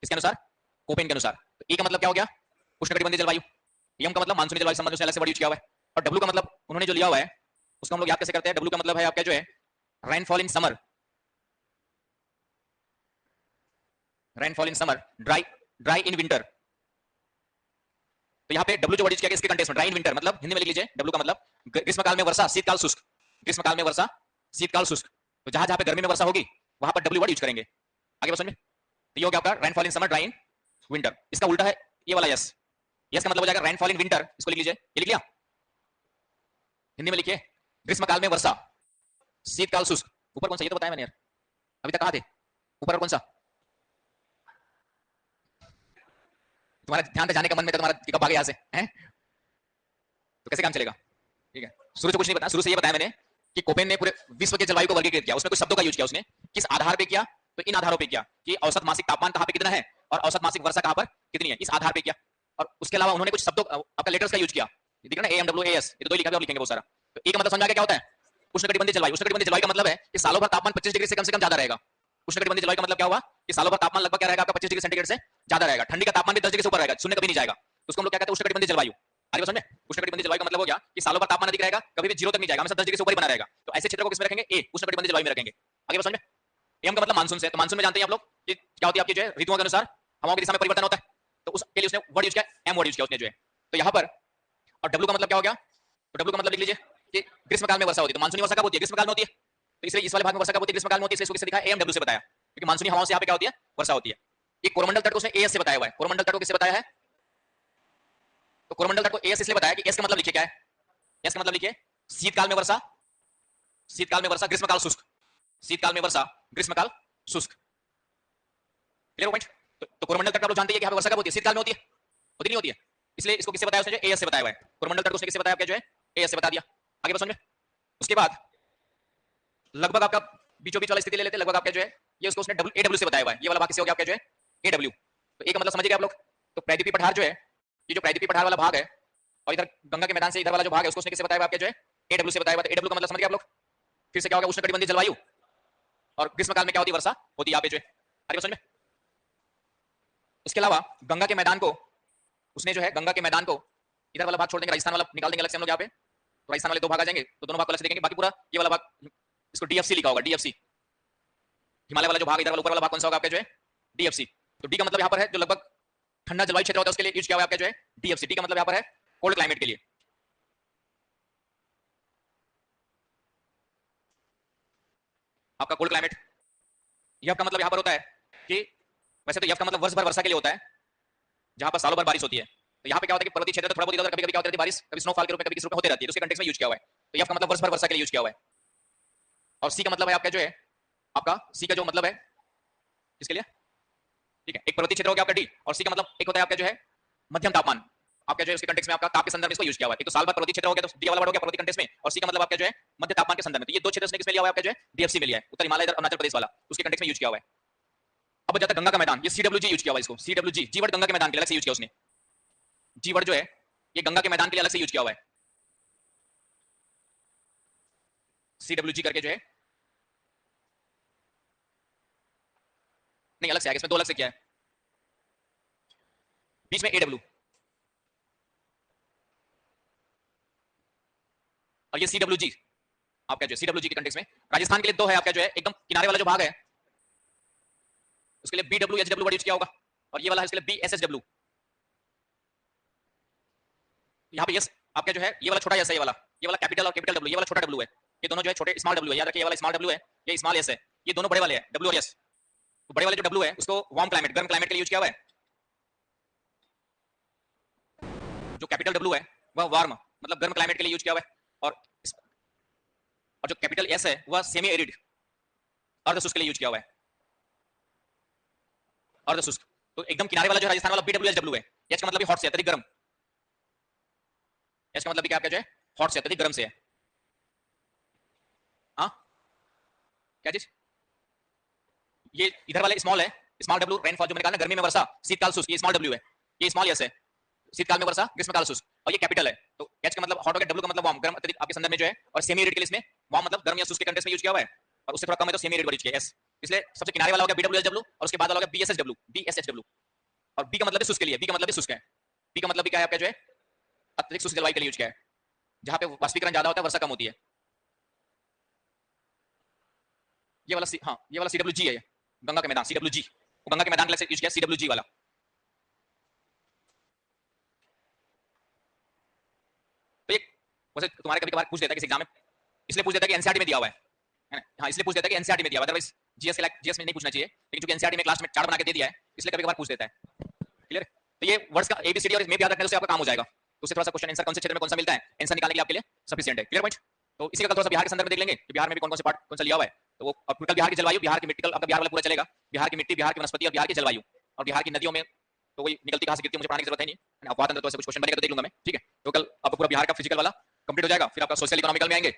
इसके अनुसार, कोपेन के अनुसार। तो ए का मतलब क्या हो गया, उष्णकटिबंधीय जलवायु, एम का मतलब मानसूनी जलवायु संबंध से अलग से वर्ड यूज किया हुआ है, और डब्ल्यू का मतलब उन्होंने जो लिया हुआ है उसको हम लोग याद कैसे करते हैं, डब्ल्यू का मतलब है आपका जो है rainfall in summer, rainfall in summer, dry dry in winter. तो यहाँ पे डब्ल्यू जो वर्ड यूज किया गया इसके कंटेक्स्ट में, ड्राई इन विंटर मतलब हिंदी में लिख लीजिए, डब्ल्यू का मतलब ग्रीष्मकाल में वर्षा, शीतकाल शुष्क, ग्रीष्मकाल में वर्षा, शीतकाल शुष्क। तो जहां जहां पे गर्मी में वर्षा होगी वहां पर डब्ल्यू वर्ड यूज करेंगे। आगे बात समझ में, तो ये हो गया आपका rainfall in summer, dry in winter. इसका उल्टा है ये वाला यस, यस का मतलब हो जाएगा रेनफॉल इन विंटर, इसको लिख लीजिए, ये लिख लिया, हिंदी में लिखिए ग्रीष्मकाल में वर्षा, शीतकाल शुष्क। ऊपर कौन सा, ये तो बताया मैंने यार, अभी तक कहा थे ऊपर कौन सा, तुम्हारा ध्यान पे जाने का मन में, तो तुम्हारा कब भागे यहाँ से हैं, तो कैसे काम चलेगा, ठीक है। शुरू से कुछ नहीं बताया, शुरू से ये बताया मैंने कि कोपेन ने पूरे विश्व के जलवायु को वर्गीकृत किया, उसमें कुछ शब्दों का यूज किया उसने, किस आधार पे किया, तो इन आधारों पे किया कि औसत मासिक तापमान कहां पे कितना है और औसत मासिक वर्षा कहां पर कितनी है, इस आधार पे किया। और उसके अलावा उन्होंने कुछ शब्दों आपका लेटर्स का यूज किया, दिख रहा है एएमडब्ल्यू एएस, ये तो दो लिखा है और लिखेंगे बहुत सारा। तो ए का मतलब समझ आ गया क्या होता है, उष्णकटिबंधीय जलवायु। उष्णकटिबंधीय जलवायु का मतलब है कि सालों भर तापमान 25 डिग्री से कम ज्यादा रहेगा। उष्णकटिबंधीय जलवायु का मतलब क्या हुआ कि सालों भर तापमान लगभग क्या रहेगा आपका 25 डिग्री सेंटीग्रेड से ज्यादा रहेगा, ठंडी का तापमान भी 10 डिग्री से ऊपर रहेगा, शून्य कभी नहीं जाएगा, तो उसको हम लोग क्या कहते हैं उष्णकटिबंधीय जलवायु। आगे समझे, उष्णकटिबंधीय जलवायु का मतलब हो गया कि सालों भर तापमान अधिक रहेगा, कभी भी जीरो तक नहीं जाएगा, हमेशा 10 डिग्री से ऊपर ही बना रहेगा। तो ऐसे क्षेत्र को किसमें रखेंगे, ए उष्णकटिबंधीय जलवायु में रखेंगे। आगे समझ में, एम का मतलब मानसून से, तो मानसून में जानते हैं आप लोग कि क्या होती है आपकी जो है ऋतुओं के अनुसार हवाओं की दिशा में परिवर्तन होता है, तो उसके लिए उसने वर्ड यूज किया, एम वर्ड यूज किया उसने जो है। तो यहाँ पर और डब्ल्यू का मतलब क्या हो गया, तो डब्ल्यू का मतलब लिख लीजिए कि ग्रीष्मकाल में वर्षा होती है, तो मानसूनी वर्षा कब होती है, ग्रीष्मकाल में होती है, तो इसलिए इस वाले भाग में वर्षा कब होती है, ग्रीष्मकाल में होती है, इसलिए इसको किससे दिखाया, एएमडब्ल्यू से बताया, क्योंकि मानसूनी हवाओं से यहाँ पे क्या होती है, वर्षा होती है। ये कोरोमंडल तट को उसने एएस से बताया हुआ है, कोरोमंडल तट को किससे बताया है, तो कोरोमंडल तट को एएस इसलिए बताया कि एस का मतलब लिखिए क्या है, एस का मतलब लिखिए शीतकाल में वर्षा, शीतकाल में वर्षा, ग्रीष्मकाल शुष्क। शीतकाल में वर्षा, ग्रीष्मकाल शुष्क। Clear point? तो कोरोमंडल तट आप लोग जानते हैं कि यहाँ पे वर्षा कब होती है? शीतकाल में होती है, होती नहीं होती है? इसलिए इसको किससे बताया उसने? जो एएस से बताया हुआ है। कोरोमंडल तट उसने किससे बताया? क्या जो है एएस से बता दिया। आगे बस समझ में। उसके बाद लगभग आपका बीचों बीच वाला स्थिति ले लेते हैं। लगभग आपका जो है ये उसको उसने एडब्ल्यू से बताया हुआ है। ये वाला भाग किससे हो गया आपका जो है एडब्ल्यू। तो एक मतलब समझ गए आप लोग। तो प्रायद्वीपीय पठार जो है, ये जो प्रायद्वीपीय पठार वाला भाग है और इधर गंगा के मैदान से इधर वाला जो भाग है उसको उसने किससे बताया हुआ आपका जो है एडब्ल्यू से बताया हुआ। एडब्ल्यू का मतलब समझ गए आप लोग। फिर से क्या होगा? उष्णकटिबंधीय जलवायु। और ग्रीष्मकाल में क्या होती है? वर्षा होती है यहाँ पे जो है। आगे समझ में। उसके अलावा गंगा के मैदान को उसने जो है गंगा के मैदान को इधर वाला भाग छोड़ देंगे, राजस्थान वाला निकाल देंगे अलग से हम लोग यहाँ पे। तो राजस्थान वाले दो भाग आ जाएंगे, तो दोनों भाग को अलग से देखेंगे। बाकी पूरा ये वाला भाग इसको डीएफसी लिखा होगा, डीएफसी। हिमालय वाला जो भाग इधर वाला ऊपर वाला भाग कौन सा होगा आपका जो है डीएफसी। तो डी का मतलब यहाँ पर है जो लगभग ठंडा जलवायु क्षेत्र होता है उसके लिए यूज किया हुआ आपका जो है डीएफसी। डी का मतलब यहाँ पर है कोल्ड क्लाइमेट के लिए। आपका कोल्ड क्लाइमेट। यह का मतलब यहाँ पर होता है कि वैसे तो यह का मतलब वर्ष भर वर्षा के लिए होता है, जहां पर सालों भर बारिश होती है। तो यहाँ पे क्या होता है कि पर्वतीय क्षेत्र तो थोड़ा बहुत इधर कभी कभी क्या होती है बारिश, कभी स्नोफॉल के रूप में कभी किस रूप में होते रहती है, तो उसके कंटेक्स्ट में यूज किया हुआ है। तो यह का मतलब वर्ष भर वर्षा के लिए यूज किया हुआ है। और सी का मतलब है आपका जो है आपका सी का जो मतलब है इसके लिए, ठीक है, एक पर्वतीय क्षेत्र हो गया आपका डी। और सी का मतलब एक होता है आपका जो है मध्यम तापमान। आपका जो है उसके कंटेक्स्ट में आपका ताप के संदर्भ में इसको यूज किया हुआ है। एक तो साल भर पर्वतीय क्षेत्र हो गया तो डी वाला वर्ड हो गया पर्वतीय कंटेक्स्ट में, और सी का मतलब आपका जो है मध्य तापमान के संदर्भ में। तो ये दो क्षेत्र इसने किसमें लिया हुआ है आपका जो है डीएफसी में लिया है, उत्तर हिमालय अरुणाचल प्रदेश वाला, उसके कंटेक्स्ट में यूज किया हुआ है। अब जाता है गंगा का मैदान, ये सीडब्ल्यूजी यूज किया हुआ है इसको। सीडब्ल्यूजी जी वर्ड गंगा के मैदान के लिए अलग से यूज किया उसने। जी वर्ड जो है ये गंगा के मैदान के लिए अलग से यूज किया हुआ है, सीडब्ल्यूजी करके जो है। नहीं अलग से आएगा, इसमें दो अलग से किया है, बीच में एडब्ल्यू। और ये सीडब्ल्यूजी आपका जो सीडब्ल्यूजी के कंटेक्स्ट में राजस्थान के लिए दो है आपका जो है एकदम किनारे वाला जो भाग है उसके लिए बीडब्ल्यू एचडब्ल्यू वर्ड यूज किया होगा, और ये वाला है उसके लिए बीएसएचडब्ल्यू। यहाँ पे यस आपका जो है ये वाला छोटा यस है, ये वाला कैपिटल और कैपिटल डब्ल्यू, ये वाला छोटा डब्ल्यू है। ये दोनों जो है छोटे स्मॉल डब्ल्यू है, याद रखिए ये वाला स्मॉल डब्ल्यू है, ये स्मॉल एस है, ये दोनों बड़े वाले हैं डब्ल्यू और एस। तो बड़े वाले जो डब्ल्यू है उसको वार्म क्लाइमेट गर्म क्लाइमेट के लिए यूज किया हुआ है, जो कैपिटल डब्ल्यू है वह वार्म मतलब गर्म क्लाइमेट के लिए यूज किया हुआ है, और जो कैपिटल एस है वह सेमी एरिड अर्ध शुष्क के लिए यूज किया हुआ है, अर्ध शुष्क। तो एकदम किनारे वाला जो राजस्थान वाला बीडब्ल्यूएचडब्ल्यू है, एच का मतलब हॉट से अत्यधिक गर्म, एच का मतलब क्या आपका जो है हॉट से अत्यधिक गर्म से है। हाँ क्या चीज? ये इधर वाले स्मॉल है, स्मॉल डब्ल्यू रेनफॉल जो मैंने कहा ना गर्मी में वर्षा, शीतकाल शुष्क, ये स्मॉल डब्ल्यू है, ये स्मॉल एस है, शीतकाल में वर्षा ग्रीष्मकाल शुष्क, और ये कैपिटल है। तो एच का मतलब हॉट हो गया, डब्ल्यू का मतलब वार्म गर्म अत्यधिक आपके संदर्भ में जो है, और सेमी एरिड के लिए इसमें वार्म मतलब गर्म या शुष्क के कंटेक्स्ट में यूज किया हुआ है, और उससे थोड़ा कम है तो सेमी एरिड यूज किया एस। इसलिए सबसे किनारे वाला हो गया बीडब्ल्यूएचडब्ल्यू, और उसके बाद वाला हो गया बीएसएचडब्ल्यू, बीएसएचडब्ल्यू। और बी का मतलब है शुष्क के लिए, बी का मतलब है शुष्क है, बी का मतलब भी क्या है आपका जो है अत्यधिक शुष्क जलवायु के लिए यूज किया है, जहां पे वाष्पीकरण ज्यादा होता है वर्षा कम होती है। ये वाला हाँ ये वाला सीडब्ल्यूजी है, गंगा के मैदान सीडब्ल्यूजी, गंगा के मैदान के लिए यूज किया सीडब्ल्यूजी वाला। तो ये वैसे तुम्हारे कभी कभार पूछ देता है किसी एग्जाम में, इसलिए पूछ देता है कि एनसीईआरटी में दिया हुआ है ना? हाँ इसलिए पूछ देता है कि एनसीईआरटी में दिया हुआ है, अदरवाइज जीएस के जीएस में नहीं पूछना चाहिए, लेकिन क्योंकि एनसीईआरटी में क्लास में चार्ट बना के दे दिया है इसलिए कभी कभार पूछ देता है। क्लियर? तो ये वर्ड्स का एबीसीडी और इसमें भी याद रखने से आपका काम हो जाएगा। तो उससे थोड़ा सा क्वेश्चन आंसर कौन से क्षेत्र में कौन सा मिलता है आंसर निकालने के लिए आपके लिए सफिशिएंट है। Clear point? तो इसी का थोड़ा सा बिहार के संदर्भ में देख लेंगे कि बिहार में भी कौन कौन से पार्ट कौन सा लिया हुआ है। तो वो टोटल बिहार की जलवायु, बिहार की मिट्टी, आपका बिहार वाला पूरा चलेगा, बिहार की मिट्टी, बिहार की वनस्पति और बिहार की जलवायु, और बिहार की नदियों में तो वही निकलती कहां से गिरती है मुझे पढ़ाने की जरूरत है नहीं, अपवाद तंत्र तो ऐसे कुछ क्वेश्चन बनेगा तो देख लूंगा मैं। ठीक है, तो कल आपको पूरा बिहार का फिजिकल वाला कंप्लीट हो जाएगा, फिर आपका सोशल इकोनॉमिकल में आएंगे,